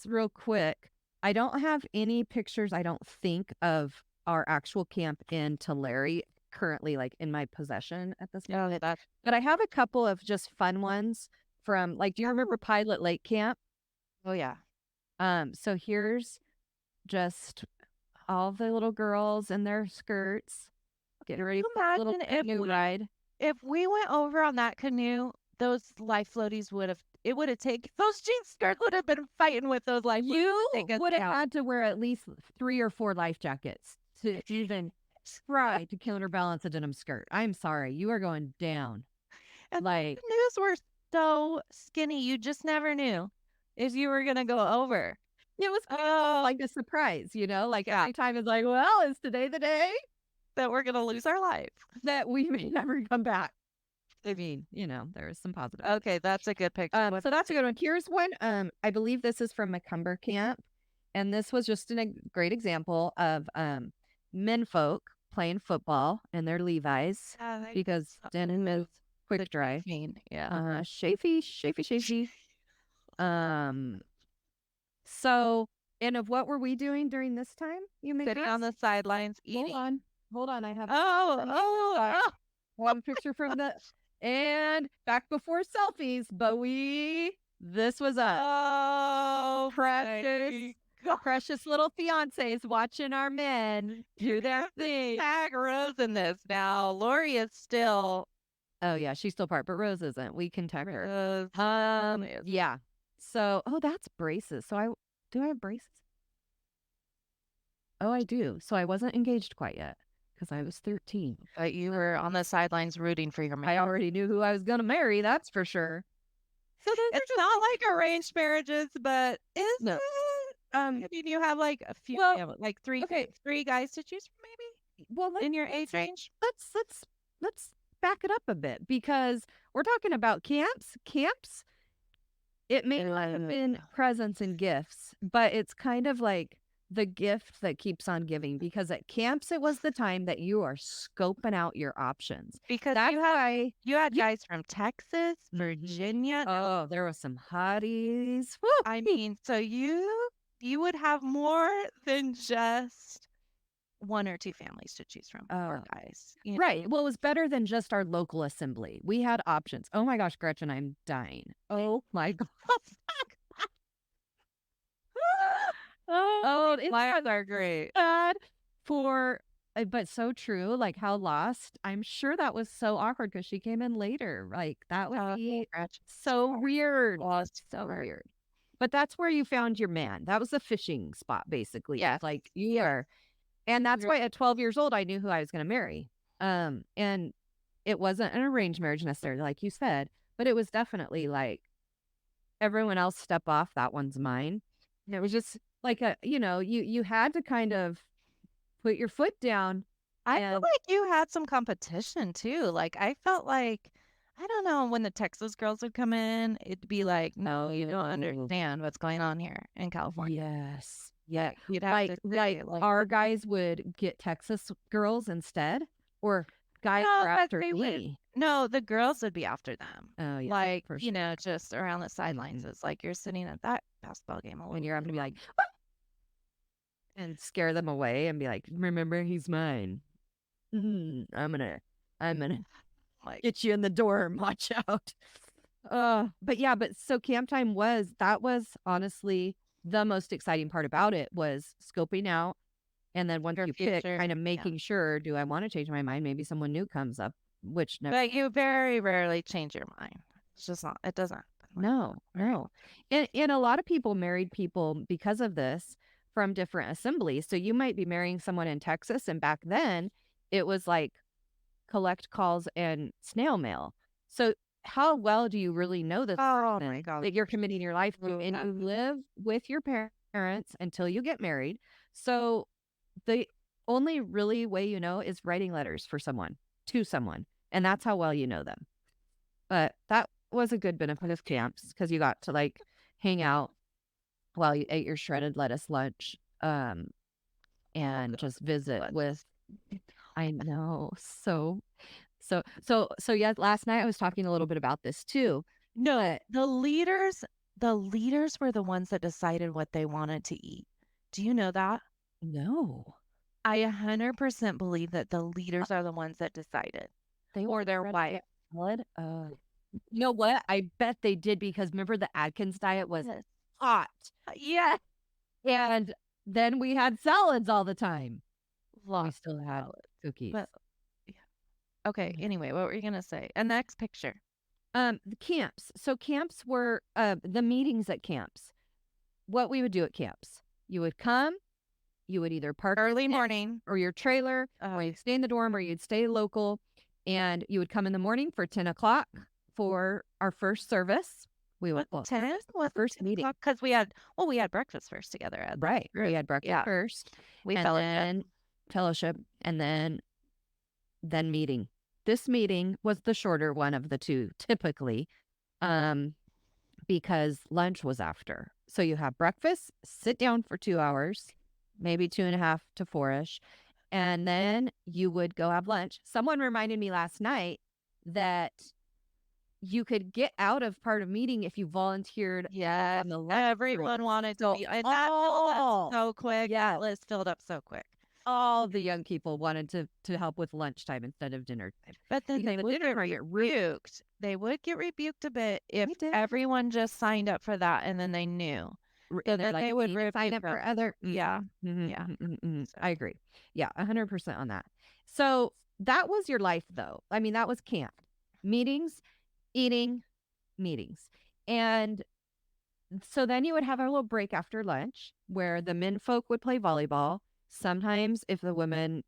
real quick. I don't have any pictures, I don't think, of our actual camp in Tulare currently, like in my possession at this point. But I have a couple of just fun ones from, like, do you remember Pilot Lake Camp? Oh yeah. So here's just all the little girls in their skirts getting ready for a little canoe ride. If we went over on that canoe, those life floaties would have it would have taken, those jean skirts would have been fighting with those life. You would have had to wear at least 3 or 4 life jackets to even try to counterbalance a denim skirt. I'm sorry. You are going down. And like, the news were so skinny. You just never knew if you were going to go over. It was like a surprise, like every time it's like, well, is today the day that we're going to lose our life? That we may never come back. I mean, there is some positive. Okay, that's a good picture. So that's a good one. Here's one. I believe this is from Macomber Camp. And this was just a great example of men folk playing football in their Levi's because denim is quick dry. Yeah. Chafy. So, and of what were we doing during this time? You may sitting on the sidelines eating. Hold on. I have one picture from the and back before selfies, but this was us. Precious little fiancés watching our men do their thing. Tag Rose in this. Now, Lori is still. Oh yeah, she's still part, but Rose isn't. We can tag her. Rose. Yeah. So, that's braces. So do I have braces? Oh, I do. So I wasn't engaged quite yet because I was 13. But you were on the sidelines rooting for your man. I already knew who I was going to marry. That's for sure. So it's not like arranged marriages, but no. I mean, you have like a few, like three guys to choose from, maybe. Well, in your age range. Let's back it up a bit because we're talking about camps. It may have been presents and gifts, but it's kind of like the gift that keeps on giving because at camps, it was the time that you are scoping out your options. Because you had guys from Texas, Virginia. Oh, there were some hotties. Woo! I mean, so you would have more than just 1 or 2 families to choose from. Guys. Right. Well, it was better than just our local assembly. We had options. Oh my gosh, Gretchen, I'm dying. Oh my gosh. It's lives are great. But so true. Like how lost. I'm sure that was so awkward because she came in later. Like that would be so weird. So weird. But that's where you found your man. That was the fishing spot, basically. Yeah. Like you are. And that's why at 12 years old, I knew who I was going to marry. And it wasn't an arranged marriage necessarily, like you said, but it was definitely like everyone else step off. That one's mine. And it was just like you had to kind of put your foot down. I feel like you had some competition too. Like I felt like, I don't know, when the Texas girls would come in, it'd be like, no, you don't understand what's going on here in California. Yes. Yeah. You'd have like our guys would get Texas girls instead or guys were after me. No, the girls would be after them. Oh, yeah. Like, just around the sidelines. It's like you're sitting at that basketball game and you're having to be like, what? And scare them away and be like, remember, he's mine. I'm gonna like get you in the door and watch out. But so camp time was honestly the most exciting part about it was scoping out. And then once you pick, kind of making sure, do I want to change my mind? Maybe someone new comes up, which never. But you very rarely change your mind. It's just not, it doesn't. No. And a lot of people married people because of this from different assemblies. So you might be marrying someone in Texas. And back then it was like collect calls and snail mail. So how well do you really know this my God, that you're committing your life to and you live with your parents until you get married? So the only really way you know is writing letters for someone, to someone. And that's how well you know them. But that was a good benefit of camps because you got to like hang out while you ate your shredded lettuce lunch and just visit with, I know. So yeah, last night I was talking a little bit about this too. No, the leaders were the ones that decided what they wanted to eat. Do you know that? No. I 100% believe that the leaders are the ones that decided. Or their wife. You know what? I bet they did because remember the Atkins diet was hot. Yeah. And then we had salads all the time. We still had cookies. But, yeah. Okay, anyway, what were you going to say? A next picture. The camps. So camps were the meetings at camps. What we would do at camps. You would come, you would either park Early morning. or your trailer, or you'd stay in the dorm, or you'd stay local, and you would come in the morning for 10 o'clock for our first service. We went 10 first meeting because we had breakfast first together. Right. We had breakfast first. We fellowship, and then meeting. This meeting was the shorter one of the two, typically, because lunch was after. So you have breakfast, sit down for 2 hours, maybe 2.5 to 4-ish, and then you would go have lunch. Someone reminded me last night that you could get out of part of meeting if you volunteered. Yeah, everyone wanted to be. And that filled up so quick. Yeah, the list filled up so quick. All the young people wanted to help with lunchtime instead of dinner time. But then they would get rebuked. They would get rebuked a bit if everyone just signed up for that and then they knew. So that they would sign up for other. Yeah. Yeah. I agree. Yeah, 100% on that. So that was your life, though. I mean, that was camp. Meetings, eating, meetings. And so then you would have a little break after lunch where the men folk would play volleyball. Sometimes if the women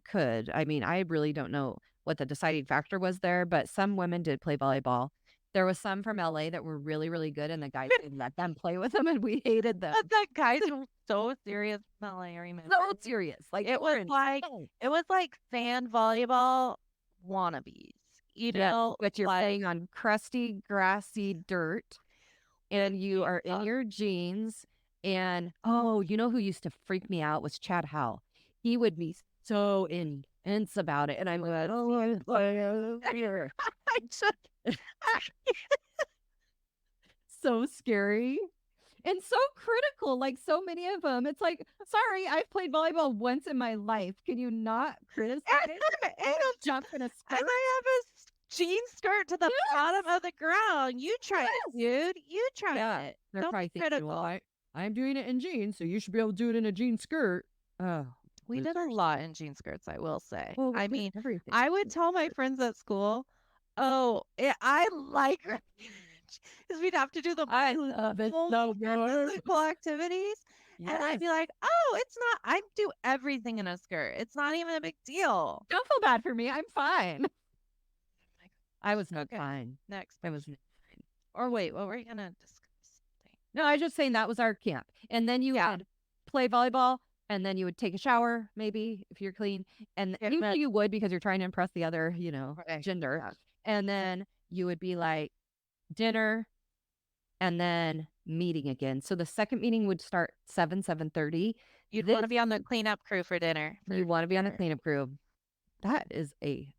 could, I mean, I really don't know what the deciding factor was there, but some women did play volleyball. There was some from LA that were really, really good, and the guys didn't let them play with them, and we hated them. But the guys were so serious from LA, I remember. So serious. Like it was like fan volleyball wannabes. You know, but you're playing on crusty, grassy dirt, and you are in your jeans. And you know who used to freak me out was Chad Howell. He would be so intense about it, and I'm like, so scary and so critical. Like so many of them, it's like, sorry, I've played volleyball once in my life. Can you not criticize it? And jump in a skirt. And I have a jean skirt to the bottom of the ground. You try it, dude. You try it. They're probably thinking, well, I'm doing it in jeans, so you should be able to do it in a jean skirt. We did a lot in jean skirts, I will say. Well, I mean, everything. I would tell my friends at school, I like because we'd have to do the physical activities. Yes. And I'd be like, it's not, I do everything in a skirt. It's not even a big deal. Don't feel bad for me. I'm fine. I was not fine. Next. I was not fine. Or wait, what were you going to discuss? No, I was just saying that was our camp. And then you would play volleyball, and then you would take a shower, maybe, if you're clean. And usually you would because you're trying to impress the other, gender. Yeah. And then you would be like, dinner, and then meeting again. So the second meeting would start 7:30. You'd want to be on the cleanup crew for dinner. You want to be on the cleanup crew. That is a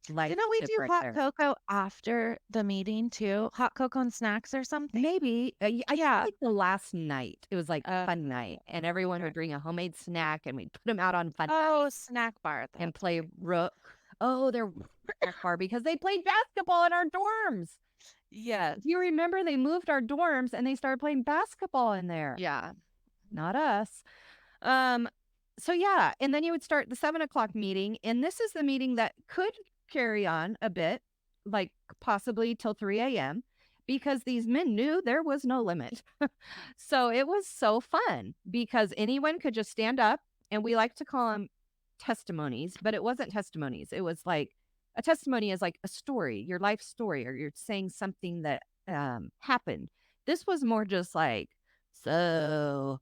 life. Didn't we do hot cocoa after the meeting too? Hot cocoa and snacks or something? Maybe. I think the last night. It was like fun night, and everyone would bring a homemade snack, and we'd put them out on fun. Snack bar and play rook. They're snack bar because they played basketball in our dorms. Yes. Do you remember they moved our dorms and they started playing basketball in there? Yeah. Not us. So yeah, and then you would start the 7 o'clock meeting, and this is the meeting that could carry on a bit, like possibly till 3 a.m. because these men knew there was no limit. So it was so fun because anyone could just stand up, and we like to call them testimonies, but it wasn't testimonies. It was like a testimony is like a story, your life story, or you're saying something that happened. This was more just like, so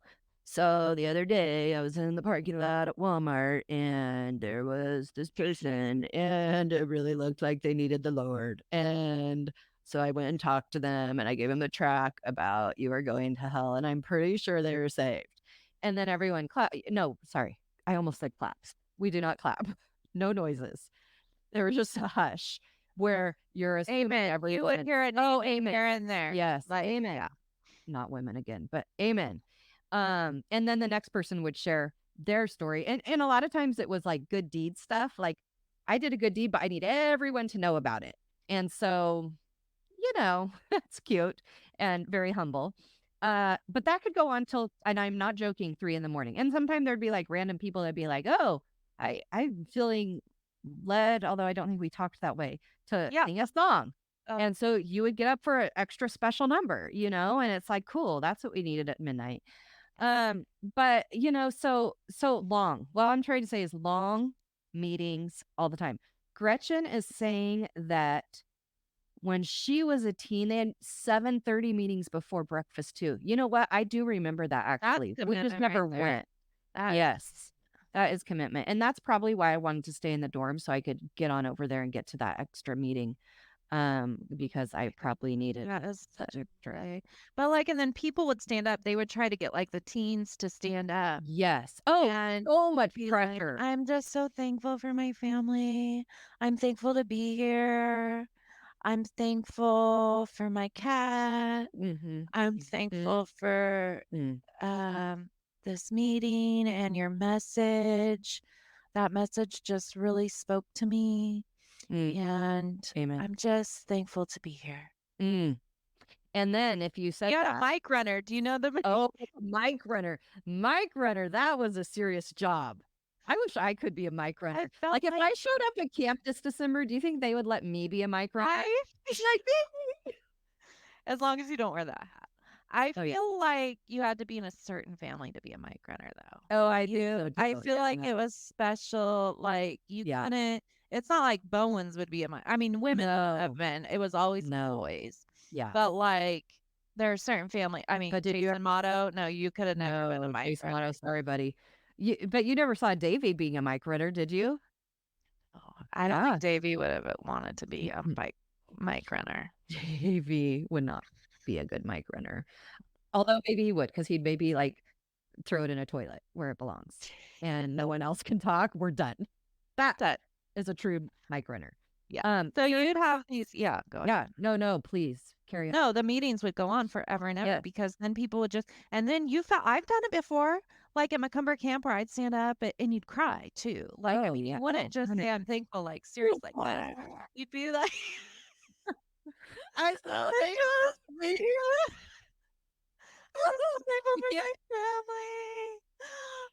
the other day I was in the parking lot at Walmart, and there was this person, and it really looked like they needed the Lord. And so I went and talked to them, and I gave them the track about you are going to hell, and I'm pretty sure they were saved. And then everyone clapped. No, sorry. I almost said claps. We do not clap. No noises. There was just a hush where you're amen. Everyone, you would hear it. Amen. Here and there. Yes. Like, amen. Yeah. Not women again, but amen. And then the next person would share their story. And a lot of times it was like good deed stuff. Like, I did a good deed, but I need everyone to know about it. And so, that's cute and very humble. But that could go on till, and I'm not joking, 3 a.m. And sometimes there'd be like random people that'd be like, I'm feeling led, although I don't think we talked that way, to sing a song. And so you would get up for an extra special number, and it's like, cool, that's what we needed at midnight. But so long. What I'm trying to say is long meetings all the time. Gretchen is saying that when she was a teen, they had 7:30 meetings before breakfast too. You know what? I do remember that actually. We just never went. Yes. That is commitment. And that's probably why I wanted to stay in the dorm so I could get on over there and get to that extra meeting. Because I probably needed that is such a great. But like, and then people would stand up. They would try to get like the teens to stand up. Yes. Oh, and so much be pressure. Like, I'm just so thankful for my family. I'm thankful to be here. I'm thankful for my cat. I'm thankful for this meeting and your message. That message just really spoke to me. And Amen. I'm just thankful to be here. And then if you said you had a mic runner, do you know the mic runner? Mic runner, that was a serious job. I wish I could be a mic runner. Like if I showed up at camp this December, do you think they would let me be a mic runner? As long as you don't wear that hat. I feel like you had to be in a certain family to be a mic runner, though. Oh, I do. I feel like it was special. Like you couldn't. It's not like Bowens would be a mic. I mean, women have been. It was always boys. Yeah. But like there are certain family. I mean, Jason Motto. No, you could have never been a mic Jason runner. Motto, sorry, buddy. But you never saw Davey being a mic runner, did you? Oh, I don't think Davey would have wanted to be a mic runner. Davey would not be a good mic runner. Although maybe he would, because he'd maybe like throw it in a toilet where it belongs and no one else can talk. We're done. That is a true mic runner. Yeah. So you'd have these. Yeah. Go ahead. Yeah. No, please carry on. No, the meetings would go on forever and ever because then people would just, and then I've done it before, like at Macomber Camp where I'd stand up and you'd cry too. Like, you wouldn't just say, I'm thankful, like, seriously. You'd be like, I'm so thankful for my family.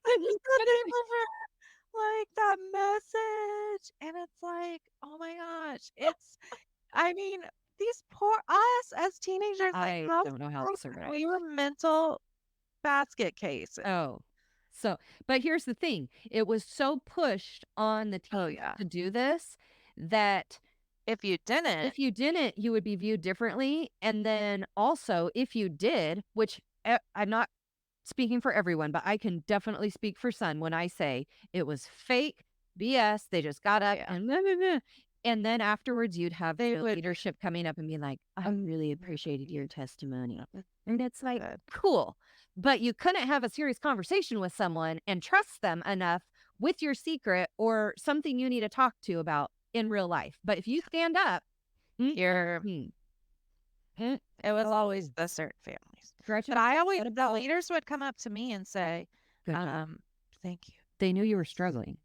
I'm just so thankful for like that message. And it's like, oh my gosh. I mean, these poor us as teenagers. I don't know how to survive. We were mental basket cases. Oh, but here's the thing. It was so pushed on the teens to do this that if you didn't, you would be viewed differently. And then also, if you did, which I'm not speaking for everyone, but I can definitely speak for Son when I say it was fake BS. They just got up and blah, blah, blah. And then afterwards, you'd have the leadership coming up and be like, I really appreciated your testimony. And it's like, cool. But you couldn't have a serious conversation with someone and trust them enough with your secret or something you need to talk to about in real life. But if you stand up, it was always the certain families. But the leaders would come up to me and say, thank you. They knew you were struggling.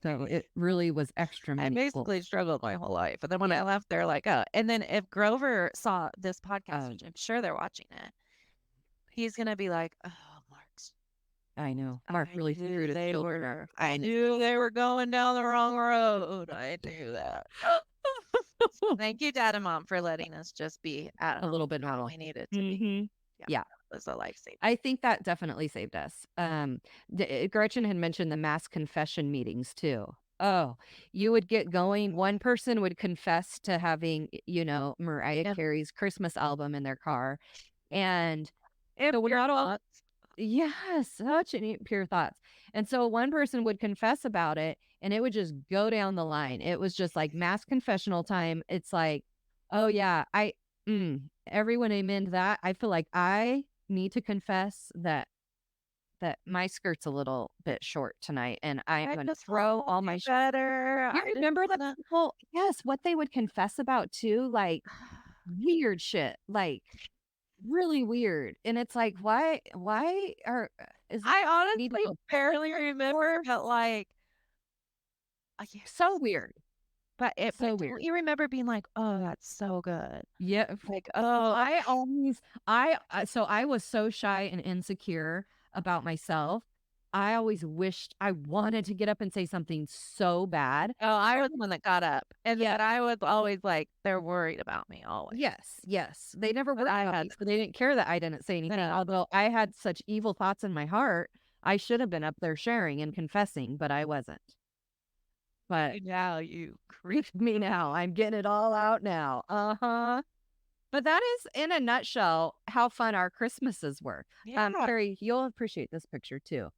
So it really was extra meaningful. I basically struggled my whole life. And then when I left, they're like, oh. And then if Grover saw this podcast, which I'm sure they're watching it, he's going to be like, oh, Mark's. I know. Mark really threw it. I knew they were going down the wrong road. I knew that. Thank you, Dad and Mom, for letting us just be at a little bit normal. We needed to be. Yeah. It was a lifesaver. I think that definitely saved us. Gretchen had mentioned the mass confession meetings too. Oh, you would get going. One person would confess to having, Mariah Carey's Christmas album in their car. And so we're not all, such pure thoughts. And so one person would confess about it and it would just go down the line. It was just like mass confessional time. It's like, oh yeah, everyone amen to that. I feel like I need to confess that my skirt's a little bit short tonight and I'm going to throw all my better. You remember that people, what they would confess about too, like weird shit, like really weird. And it's like, I honestly barely remember, but like so weird. But it's so weird. You remember being like, oh, that's so good. Yeah. Like, oh, I was so shy and insecure about myself I always wished I wanted to get up and say something so bad. Oh, I was the one that got up. And yet I was always like, they're worried about me always. Yes. They never But worried I about had me, so they didn't care that I didn't say anything. No. Although I had such evil thoughts in my heart, I should have been up there sharing and confessing, but I wasn't. But now you creep me now. I'm getting it all out now. Uh-huh. But that is, in a nutshell, how fun our Christmases were. Yeah. Carrie, you'll appreciate this picture too.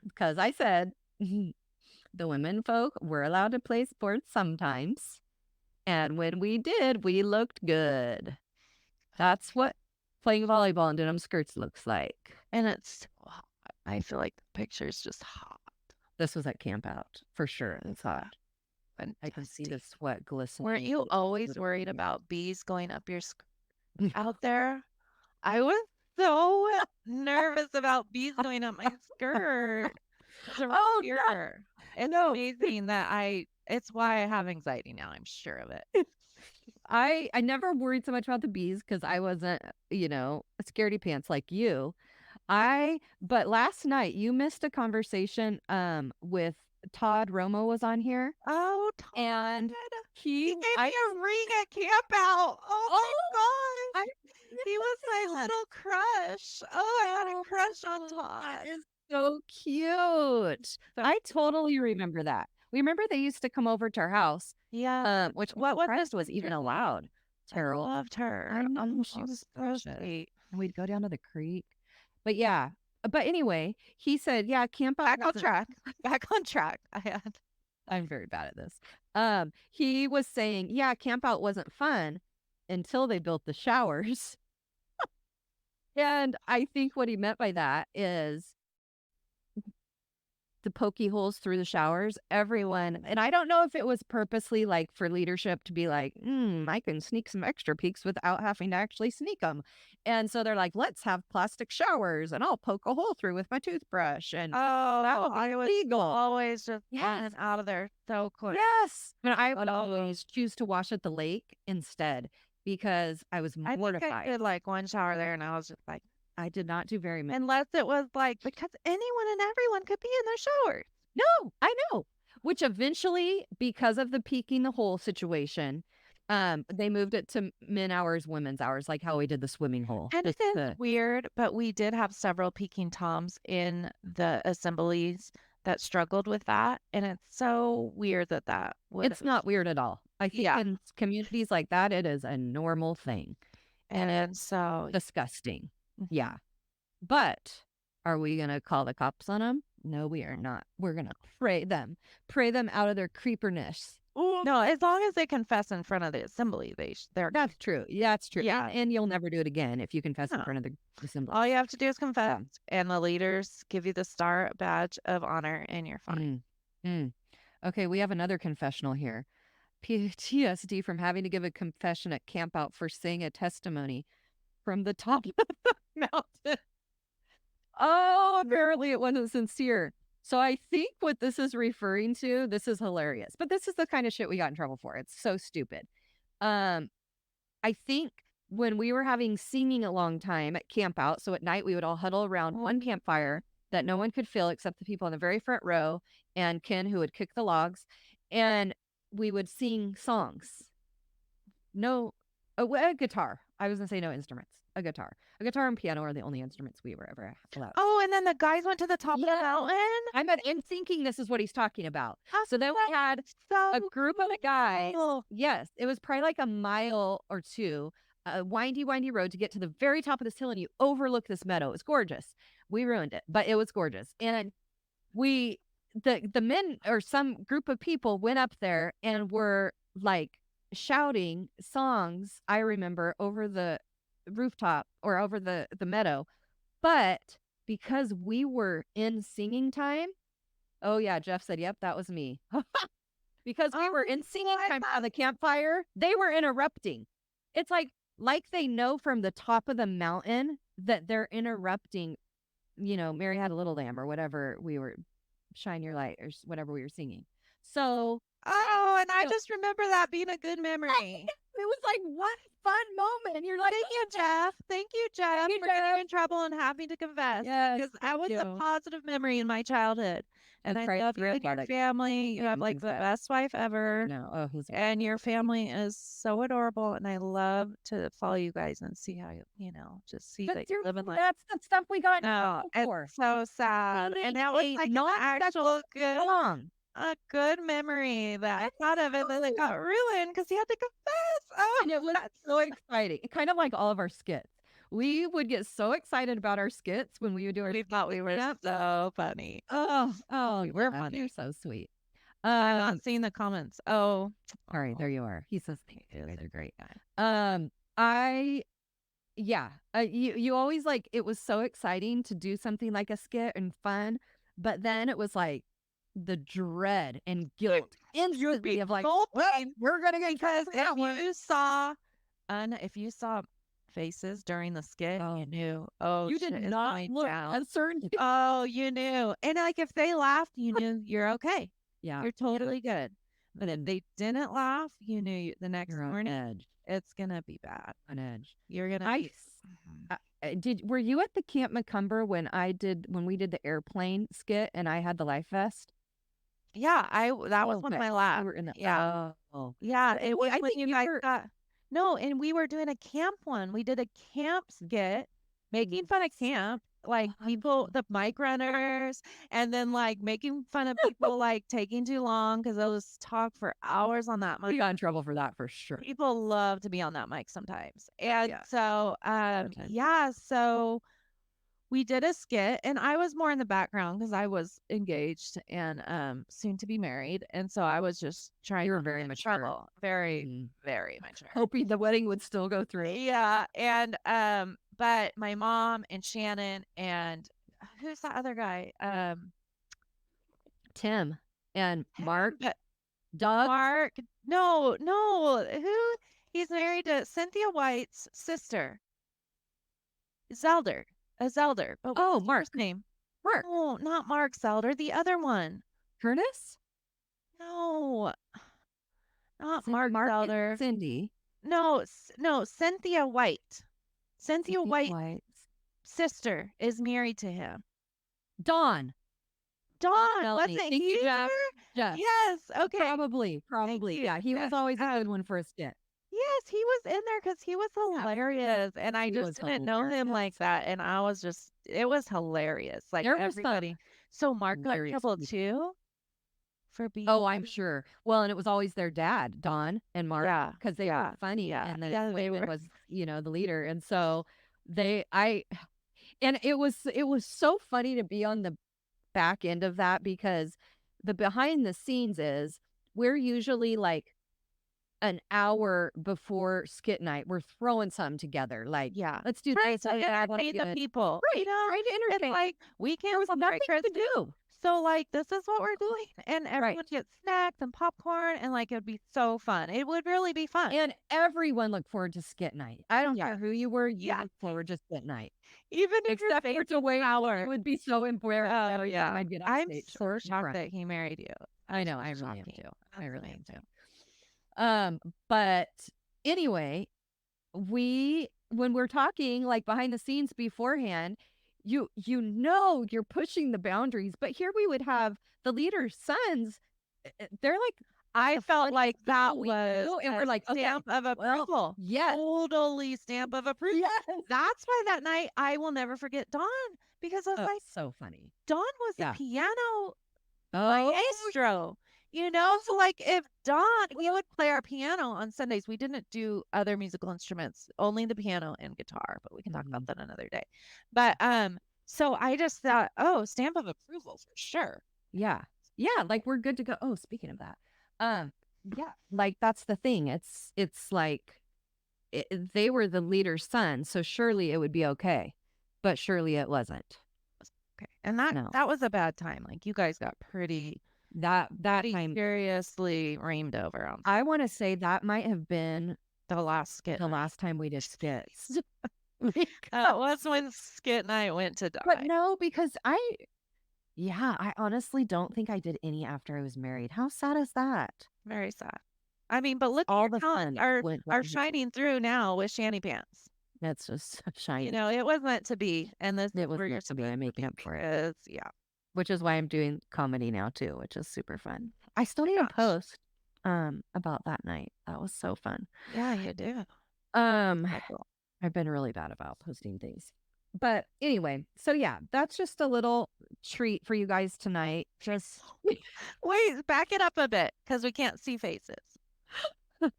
Because I said the women folk were allowed to play sports sometimes. And when we did, we looked good. That's what playing volleyball in denim skirts looks like. And it's, I feel like the picture's just hot. This was at camp out, for sure. It's hot. Fantastic. I can see the sweat glistening. Weren't you always worried about bees going up your skirt out there? I was so nervous about bees going up my skirt. Oh, God. It's amazing that it's why I have anxiety now. I'm sure of it. I never worried so much about the bees because I wasn't, a scaredy pants like you. But last night you missed a conversation with Todd Romo was on here. Oh, Todd. And he gave me a ring at camp out. Oh my gosh. He was my little crush. Oh, I had a crush on Todd. That is so cute. I totally remember that. We remember they used to come over to our house. Yeah. Which what was even allowed. Terrell. I loved her. I know. She was so sweet. And we'd go down to the creek. But yeah. But anyway, he said, yeah, camp out. Back on track. Back on track. I'm very bad at this. He was saying, yeah, camp out wasn't fun until they built the showers. And I think what he meant by that is the pokey holes through the showers. Everyone, and I don't know if it was purposely like for leadership to be like, I can sneak some extra peeks without having to actually sneak them. And so they're like, let's have plastic showers and I'll poke a hole through with my toothbrush. And I was legal. Always just out of there so quick. Yes. But I would always choose to wash at the lake instead because I was mortified. I did like one shower there and I was just like, I did not do very much. Unless it was like, because anyone and everyone could be in their showers. No, I know. Which eventually, because of the peeking the hole situation, they moved it to men hours, women's hours, like how we did the swimming hole. And it's weird, but we did have several peeking toms in the assemblies that struggled with that. And it's so weird that it's not weird at all. I think in communities like that, it is a normal thing. And it's so disgusting. Yeah. But are we going to call the cops on them? No, we are not. We're going to pray them out of their creeperness. No, as long as they confess in front of the assembly, they're That's true. That's true. Yeah. And you'll never do it again if you confess in front of the assembly. All you have to do is confess, and the leaders give you the star badge of honor, and you're fine. Okay, we have another confessional here. PTSD from having to give a confession at camp out for saying a testimony from the top of the mountain. Oh, apparently it wasn't sincere. So I think what this is referring to, this is hilarious, but this is the kind of shit we got in trouble for. It's so stupid. I think when we were having singing a long time at camp out, so at night we would all huddle around one campfire that no one could feel except the people in the very front row and Ken, who would kick the logs, and we would sing songs. A guitar. I was going to say no instruments. A guitar and piano are the only instruments we were ever allowed. Oh, and then the guys went to the top of the mountain? I'm thinking this is what he's talking about. So then we had a group of guys. Yes, it was probably like a mile or two, a windy road to get to the very top of this hill, and you overlook this meadow. It was gorgeous. We ruined it, but it was gorgeous. And the men or some group of people went up there and were like shouting songs, I remember, over the rooftop or over the meadow. But because we were in singing time, oh yeah, Jeff said, yep, that was me. Because we were in singing time on the campfire, they were interrupting. It's like they know from the top of the mountain that they're interrupting, Mary Had a Little Lamb or whatever we were, Shine Your Light or whatever we were singing. So Oh, and I just remember that being a good memory. It was like, what a fun moment. And you're like, Thank you, Jeff. Thank you, Jeff, for getting in trouble and having to confess. yes, Because that was you. a positive memory in my childhood. And I love you and your family. You have like the best wife ever. No, oh, who's And your family is so adorable. And I love to follow you guys and see how just see that you're living life. That's the stuff we got No, for. it's so sad. And that was like not an actual good long. a good memory that I thought of, and then it got ruined because he had to confess. Oh, And it was so exciting. Kind of like all of our skits. We would get so excited about our skits when we would do our. we thought we were so funny. Oh, We're funny. you're so sweet. I'm not seeing the comments. Oh, all right, there you are. He says thank you. They're great. You always like it was so exciting to do something like a skit and fun, but then it was like the dread and guilt instantly of like, well, we're gonna get because if you saw faces during the skit, you knew. Oh, you did not look uncertain. Oh, you knew, and like if they laughed, you knew you're okay. Yeah, you're totally good. But if they didn't laugh, you knew the next morning edge. It's gonna be bad. On edge. You're gonna. Were you at the Camp McCumber when we did the airplane skit and I had the life vest? Yeah, that was one of my last. We were in the, yeah. Yeah, it was when you guys got. No, and we were doing a camp one. We did a camp skit, making fun of camp, like people, the mic runners, and then like making fun of people like taking too long because they'll just talk for hours on that mic. We got in trouble for that for sure. People love to be on that mic sometimes. And so, so we did a skit and I was more in the background because I was engaged and soon to be married. And so I was just trying. You were very mature. Very, very mature. Hoping the wedding would still go through. Yeah. And but my mom and Shannon and who's that other guy? Tim and Mark. Doug? Mark. No. Who? He's married to Cynthia White's sister. Zelder. Zelder. But what's Mark's name? Mark. No, not Mark Zelder. The other one. Curtis? No. Not Mark Zelder. Cindy. No, Cynthia White. Cynthia White's sister is married to him. Dawn. Wasn't he? Jeff. Yes. Okay. Probably. Yeah. He was always a good one for a skit. Yes, he was in there because he was hilarious, and I just didn't know him like that, and it was hilarious. Like everybody. So Mark got in trouble too for being. Oh, I'm sure. Well, and it was always their dad, Don and Mark, because they were funny, and then Waylon was, the leader, and so and it was so funny to be on the back end of that because the behind the scenes is we're usually like an hour before skit night, we're throwing something together. Like, let's do right, this. So entertain the people. Right, trying to entertain. It's like we can't. There was nothing to do. So like this is what we're doing, and everyone gets snacks and popcorn, and like it'd be so fun. It would really be fun, and everyone looked forward to skit night. I don't care who you were. You looked forward to skit night, even if except for Dwayne Howard. It would be so embarrassing. Oh yeah, I'd get I'm so shocked that he married you. I know. I really am too. I really am too. But anyway, when we're talking like behind the scenes beforehand, you're pushing the boundaries, but here we would have the leader's sons. They're like, I felt like that was and we're like stamp of approval. Well, yes, totally stamp of approval. Yes. That's why that night I will never forget Dawn because I was like, so funny. Dawn was the piano maestro. So like if we would play our piano on Sundays. We didn't do other musical instruments, only the piano and guitar, but we can talk about that another day. But so I just thought, stamp of approval for sure. Yeah. Like we're good to go. Oh, speaking of that, like that's the thing. It's like they were the leader's son, so surely it would be okay, but surely it wasn't. Okay, and that was a bad time. Like you guys got pretty. That time seriously reamed over on. I want to say that might have been the last skit. The last time we did skits. That was when skit night went to die. But no, because Yeah, I honestly don't think I did any after I was married. How sad is that? Very sad. I mean, but look, All your the talents fun went are down. shining through now with Shanny Pants. That's just shiny. It was meant to be, and this It is was where you're meant to be. I'm making up for it. yeah. Which is why I'm doing comedy now too, which is super fun. I still need to post about that night. That was so fun. Yeah, you do. I've been really bad about posting things. But anyway, so yeah, that's just a little treat for you guys tonight. Just wait, back it up a bit because we can't see faces.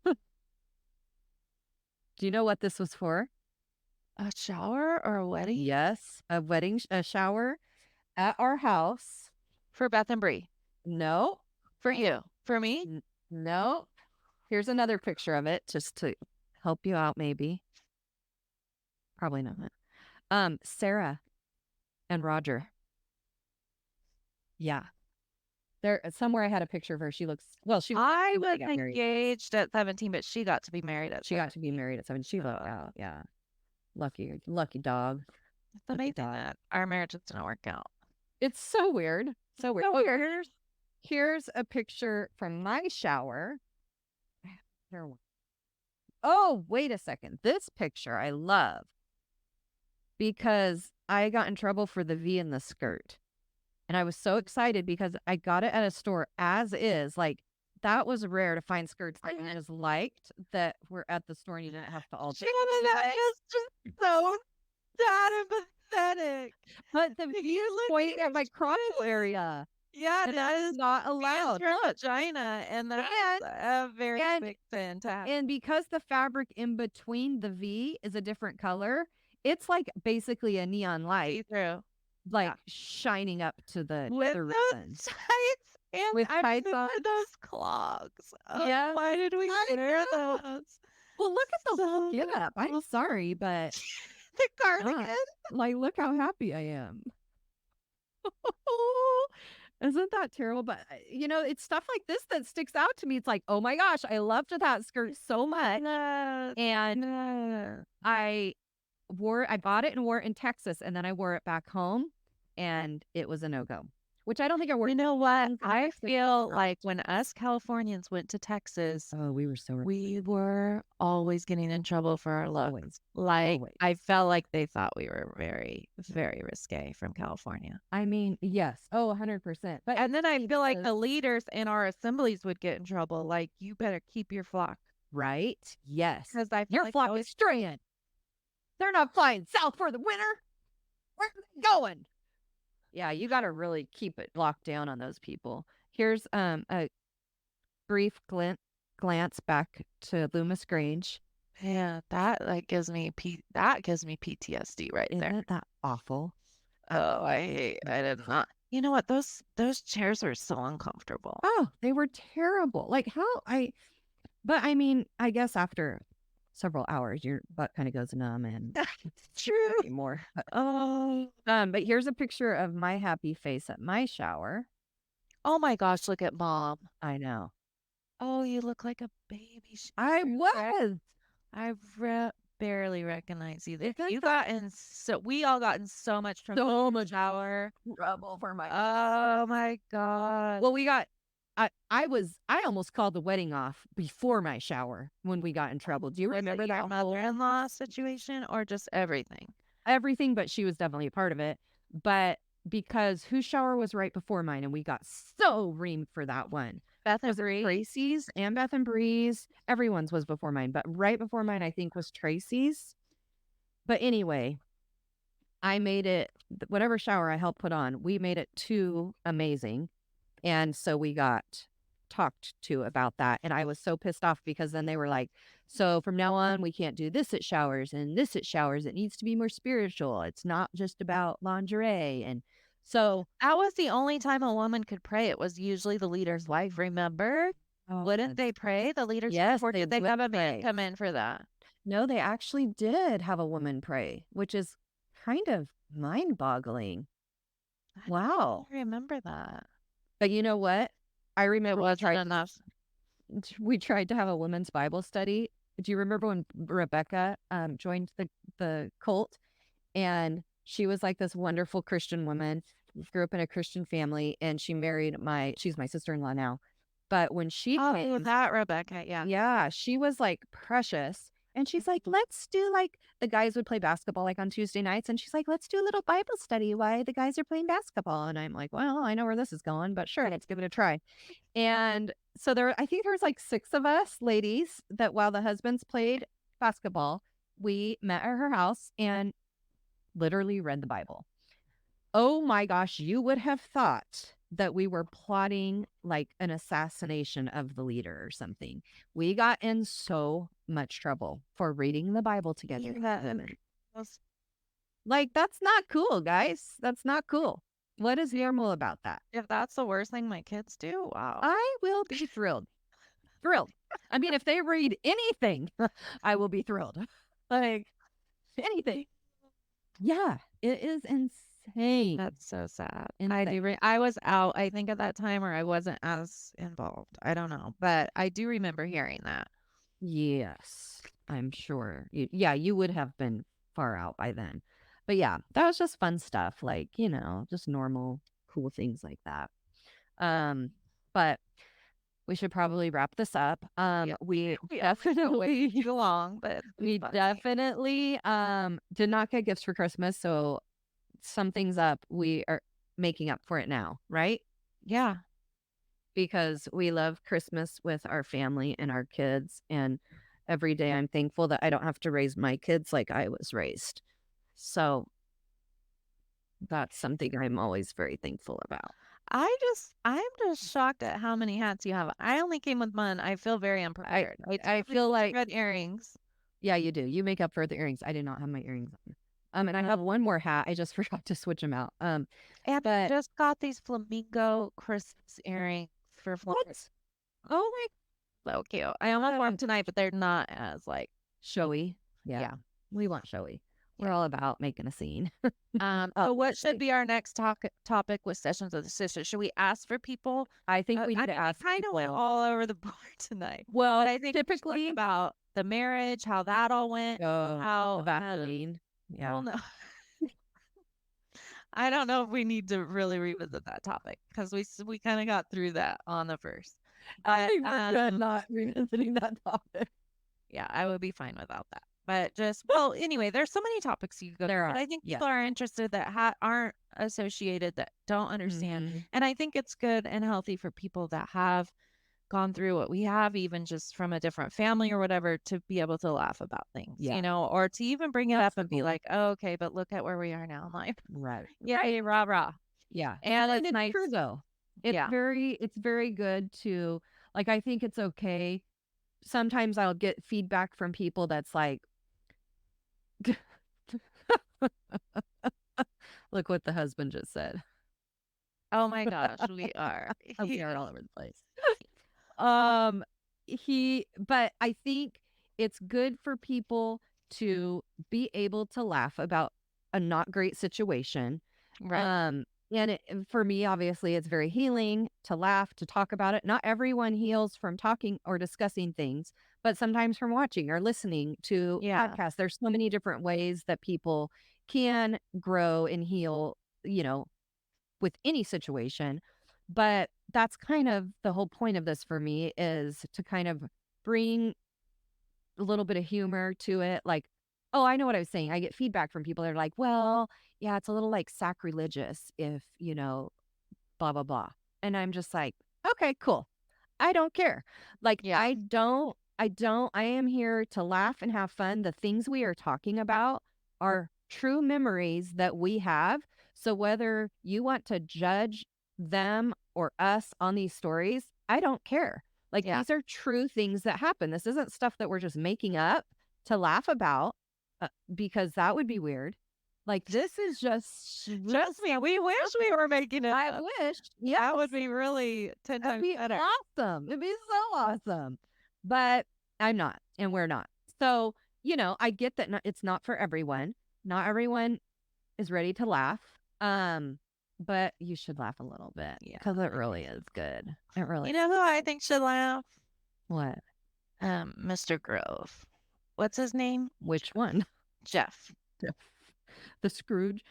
Do you know what this was for? A shower or a wedding? Yes, a wedding, a shower at our house. For Beth and Bree. No. For you. For me? No. Here's another picture of it just to help you out, maybe. Probably not. Sarah and Roger. Yeah. There somewhere I had a picture of her. She looks I was engaged at 17, but she got to be married at 17. Got to be married at 17. She looked out. Yeah. Lucky dog. It's amazing that our marriage didn't work out. It's so weird. So weird. Here's a picture from my shower. Oh, wait a second. This picture I love because I got in trouble for the V in the skirt. And I was so excited because I got it at a store as is. Like, that was rare to find skirts that I just liked that were at the store and you didn't have to alter. That is just so sad and pathetic. But the V is pointing at my crotch area. Yeah, that is not allowed. Vagina, and that's a very big sin to have. And because the fabric in between the V is a different color, it's like basically a neon light. See-through. Like shining up to the ribbon. Tights and with tights on those clogs. Yeah. Why did we wear those? Well, look at the get up. I'm sorry, but the cardigan. Like, look how happy I am. Isn't that terrible? But it's stuff like this that sticks out to me. It's like, oh my gosh, I loved that skirt so much, and I bought it and wore it in Texas, and then I wore it back home, and it was a no-go, which I don't think I wore. You know what? I feel like when us Californians went to Texas, we were always getting in trouble for our looks. I felt like they thought we were very, very risque from California. I mean, yes. Oh, 100%. But and then I feel like the leaders in our assemblies would get in trouble. Like, you better keep your flock. Right? Yes. Because your flock is straying. They're not flying south for the winter. Where are they going? Yeah, you got to really keep it locked down on those people. Here's a brief glance back to Loomis Grange. Yeah, that gives me PTSD right there. Isn't that awful? Oh, I did not. You know what? Those chairs are so uncomfortable. Oh, they were terrible. Like but I mean, I guess after several hours, your butt kind of goes numb and it's true. More. But here's a picture of my happy face at my shower. Oh my gosh, look at Mom. I know. Oh, you look like a baby. I was. I barely recognize you. We all got in so much trouble. So much shower trouble for my. Oh my God. Well, we got. I almost called the wedding off before my shower when we got in trouble. Do you remember that mother-in-law situation or just everything? Everything, but she was definitely a part of it. But because whose shower was right before mine, and we got so reamed for that one. Beth and Bree. Tracy's and Beth and Bree's. Everyone's was before mine, but right before mine, I think, was Tracy's. But anyway, I made it, whatever shower I helped put on, we made it too amazing. And so we got talked to about that. And I was so pissed off because then they were like, so from now on, we can't do this at showers and this at showers. It needs to be more spiritual. It's not just about lingerie. And so that was the only time a woman could pray. It was usually the leader's wife, remember? Wouldn't they pray? The leaders? Yes. Or did they have a man come in for that? No, they actually did have a woman pray, which is kind of mind-boggling. Wow. I remember that. But you know what? I remember enough. We tried to have a women's Bible study. Do you remember when Rebecca joined the cult? And she was like this wonderful Christian woman. grew up in a Christian family, and she married she's my sister-in-law now. But when she Oh, that Rebecca, yeah. yeah, she was like precious. And she's like, let's do like the guys would play basketball like on Tuesday nights. And she's like, let's do a little Bible study while the guys are playing basketball. And I'm like, well, I know where this is going, but sure, let's give it a try. And so I think there was like 6 of us ladies that while the husbands played basketball, we met at her house and literally read the Bible. Oh my gosh, you would have thought that we were plotting like an assassination of the leader or something. We got in so much trouble for reading the Bible together. Like, that's not cool, guys. That's not cool. What is normal about that? If that's the worst thing my kids do, wow. I will be thrilled. Thrilled. I mean, if they read anything, I will be thrilled. Like, anything. Yeah, it is insane. That's so sad. Insane. I was out, I think, at that time, or I wasn't as involved. I don't know, but I do remember hearing that. Yes, I'm sure. You would have been far out by then. But yeah, that was just fun stuff, like, just normal, cool things like that. But we should probably wrap this up. We definitely too long, but we definitely did not get gifts for Christmas, so something's up. We are making up for it now, right? Yeah. Because we love Christmas with our family and our kids, and every day I'm thankful that I don't have to raise my kids like I was raised. So that's something I'm always very thankful about. I'm just shocked at how many hats you have. I only came with one. I feel very unprepared. I feel like red earrings. Yeah, you do. You make up for the earrings. I did not have my earrings on. And I have one more hat. I just forgot to switch them out. And I just got these flamingo Christmas earrings for Florence. Oh my, so cute. I almost wore them tonight, but they're not as like showy. Yeah. We want showy. We're all about making a scene. So what should be our next topic with Sessions of the Sisters? Should we ask for people? I think we need to ask. Kind of went all over the board tonight. Well, but I think typically about the marriage, how that all went, how Vaseline. Yeah. Well, no. I don't know if we need to really revisit that topic because we kind of got through that on the first. I think we're good not revisiting that topic. Yeah, I would be fine without that. But anyway, there's so many topics you could go there through. But I think people are interested that aren't associated, that don't understand. Mm-hmm. And I think it's good and healthy for people that have gone through what we have, even just from a different family or whatever, to be able to laugh about things, or to even bring it up and be like, oh, okay, but look at where we are now in life. Right. Yeah, rah, rah. Yeah. And it's nice. True, though. It's very good to, like, I think it's okay. Sometimes I'll get feedback from people that's like, look what the husband just said. Oh my gosh, we are. We are all over the place. But I think it's good for people to be able to laugh about a not great situation. Right. And for me, obviously, it's very healing to laugh, to talk about it. Not everyone heals from talking or discussing things, but sometimes from watching or listening to podcasts. There's so many different ways that people can grow and heal, with any situation. But that's kind of the whole point of this for me, is to kind of bring a little bit of humor to it. Like, oh, I know what I was saying. I get feedback from people. They're like, well, yeah, it's a little like sacrilegious if, blah, blah, blah. And I'm just like, okay, cool. I don't care. Like, I am here to laugh and have fun. The things we are talking about are true memories that we have. So whether you want to judge them or us on these stories, I don't care. Like, these are true things that happen. This isn't stuff that we're just making up to laugh about, because that would be weird. Like, this is just me. We wish we were making it. I wish. Yeah, that would be really 10 times better. Awesome. It'd be so awesome. But I'm not, and we're not. So, I get that it's not for everyone. Not everyone is ready to laugh. But you should laugh a little bit, because it really is good. It really. You know who I think should laugh? What? Mr. Grove. What's his name? Which one? Jeff. The Scrooge.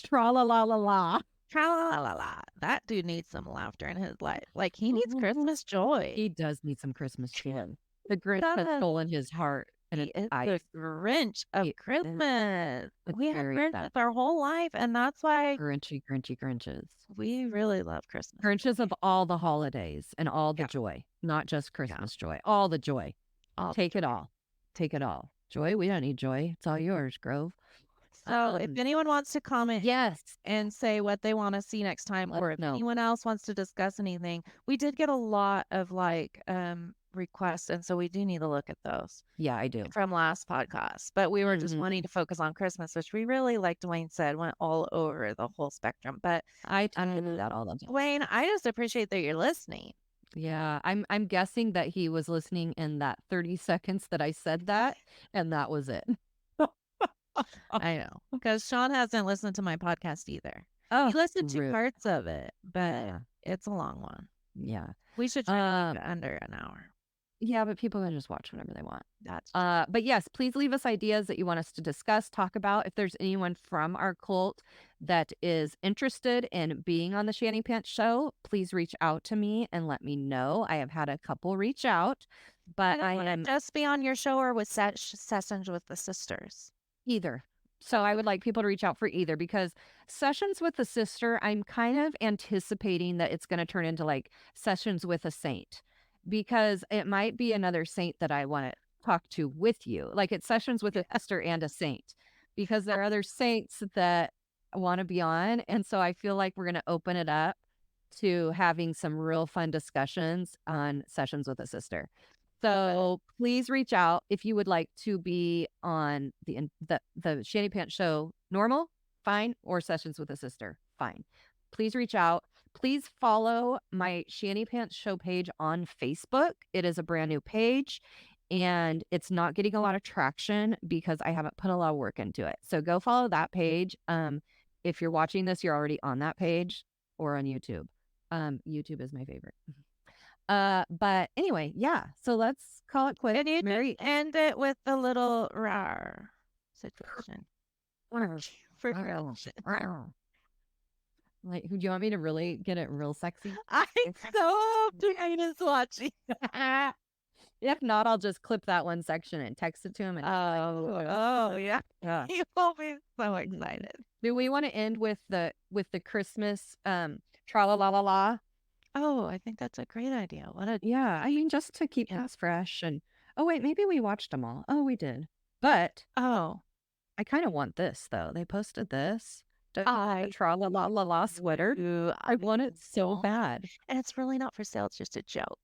Tra la la la la. Tra-la-la-la-la. That dude needs some laughter in his life. Like, he needs Christmas joy. He does need some Christmas joy. The Grinch has stolen his heart. And He is the Grinch of Christmas. We have Grinches our whole life, and that's why Grinches. We really love Christmas. Grinches of all the holidays and all the joy, not just Christmas joy, all the joy. Take it all. Take it all. Joy, we don't need joy. It's all yours, Grove. So if anyone wants to comment and say what they want to see next time, or if anyone else wants to discuss anything, we did get a lot of requests, and so we do need to look at those. Yeah, I do. From last podcast, but we were just wanting to focus on Christmas, which we really, like Dwayne said, went all over the whole spectrum. But I do that all the time. Dwayne, I just appreciate that you're listening. Yeah, I'm guessing that he was listening in that 30 seconds that I said that, and that was it. I know, because Sean hasn't listened to my podcast either. Oh, he listened to parts of it, but it's a long one. Yeah, we should try to keep it under an hour. Yeah, but people can just watch whenever they want. That's but yes, please leave us ideas that you want us to discuss, talk about. If there's anyone from our cult that is interested in being on the Shanny Pants show, please reach out to me and let me know. I have had a couple reach out, but I am just be on your show or with sessions with the sisters. Either. So I would like people to reach out for either, because sessions with the sister, I'm kind of anticipating that it's going to turn into like sessions with a saint, because it might be another saint that I want to talk to with you. Like, it's sessions with a sister and a saint, because there are other saints that want to be on. And so I feel like we're going to open it up to having some real fun discussions on sessions with a sister. So please reach out if you would like to be on the Shanny Pants show, normal, fine, or sessions with a sister, fine. Please reach out. Please follow my Shanny Pants show page on Facebook. It is a brand new page, and it's not getting a lot of traction because I haven't put a lot of work into it. So go follow that page. If you're watching this, you're already on that page, or on YouTube. YouTube is my favorite. But anyway, yeah. So let's call it quits. And you Mary, end it with a little rawr situation. Like, do you want me to really get it real sexy? I so hope Dwayne is watching. If not, I'll just clip that one section and text it to him. And yeah. He will be so excited. Do we want to end with the Christmas tra-la-la-la-la? Oh, I think that's a great idea. I mean, just to keep us fresh. And wait, maybe we watched them all. Oh, we did. But I kind of want this though. They posted this. The tra-la-la-la-la sweater. I want it so bad. And it's really not for sale. It's just a joke.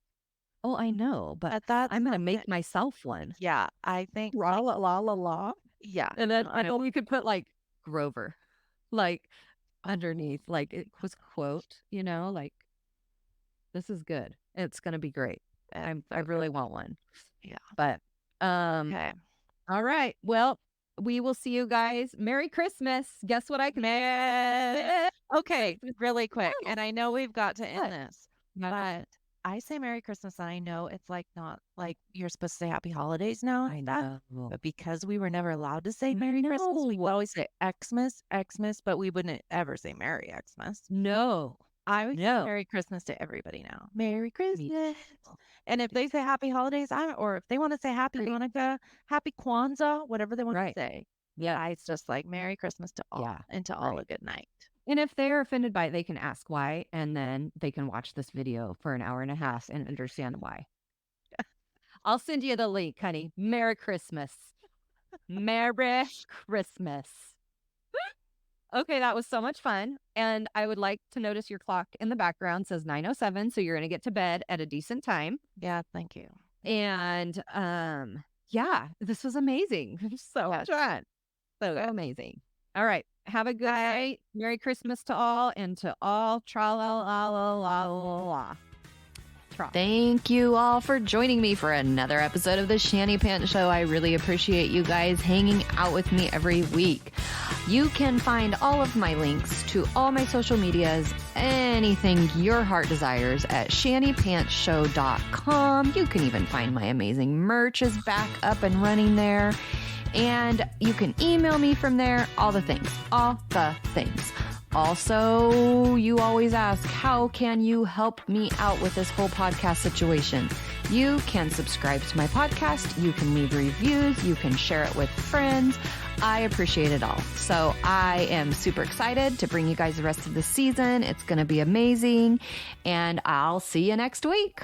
Oh, I know, but I'm gonna make myself one. Yeah, I think tra-la-la-la-la. Yeah, and then I know we could put like Grover, like underneath, like it was quote, like. This is good. It's going to be great. I really want one. Yeah. But, okay. All right. Well, we will see you guys. Merry Christmas. Guess what I can... Okay. Really quick. And I know we've got to end this, but I say Merry Christmas, and I know it's like not like you're supposed to say Happy Holidays now. I know. But because we were never allowed to say Merry Christmas, we would always say Xmas, but we wouldn't ever say Merry Xmas. No. I would say Merry Christmas to everybody now. Merry Christmas. And if they say Happy Holidays, or if they want to say Happy Hanukkah, Happy Kwanzaa, whatever they want to say. Yeah. It's just like Merry Christmas to all. And to all a good night. And if they're offended by it, they can ask why, and then they can watch this video for an hour and a half and understand why. I'll send you the link, honey. Merry Christmas. Merry Christmas. Okay, that was so much fun. And I would like to notice your clock in the background says 9:07, so you're going to get to bed at a decent time. Yeah, thank you. And this was amazing. So much fun. So amazing. All right. Have a good night. Merry Christmas to all, and to all tra-la-la-la-la-la. Thank you all for joining me for another episode of the Shanny Pants Show. I really appreciate you guys hanging out with me every week. You can find all of my links to all my social medias, anything your heart desires, at shannypantsshow.com. You can even find my amazing merch is back up and running there. And you can email me from there, all the things. Also, you always ask, how can you help me out with this whole podcast situation? You can subscribe to my podcast. You can leave reviews. You can share it with friends. I appreciate it all. So I am super excited to bring you guys the rest of the season. It's going to be amazing. And I'll see you next week.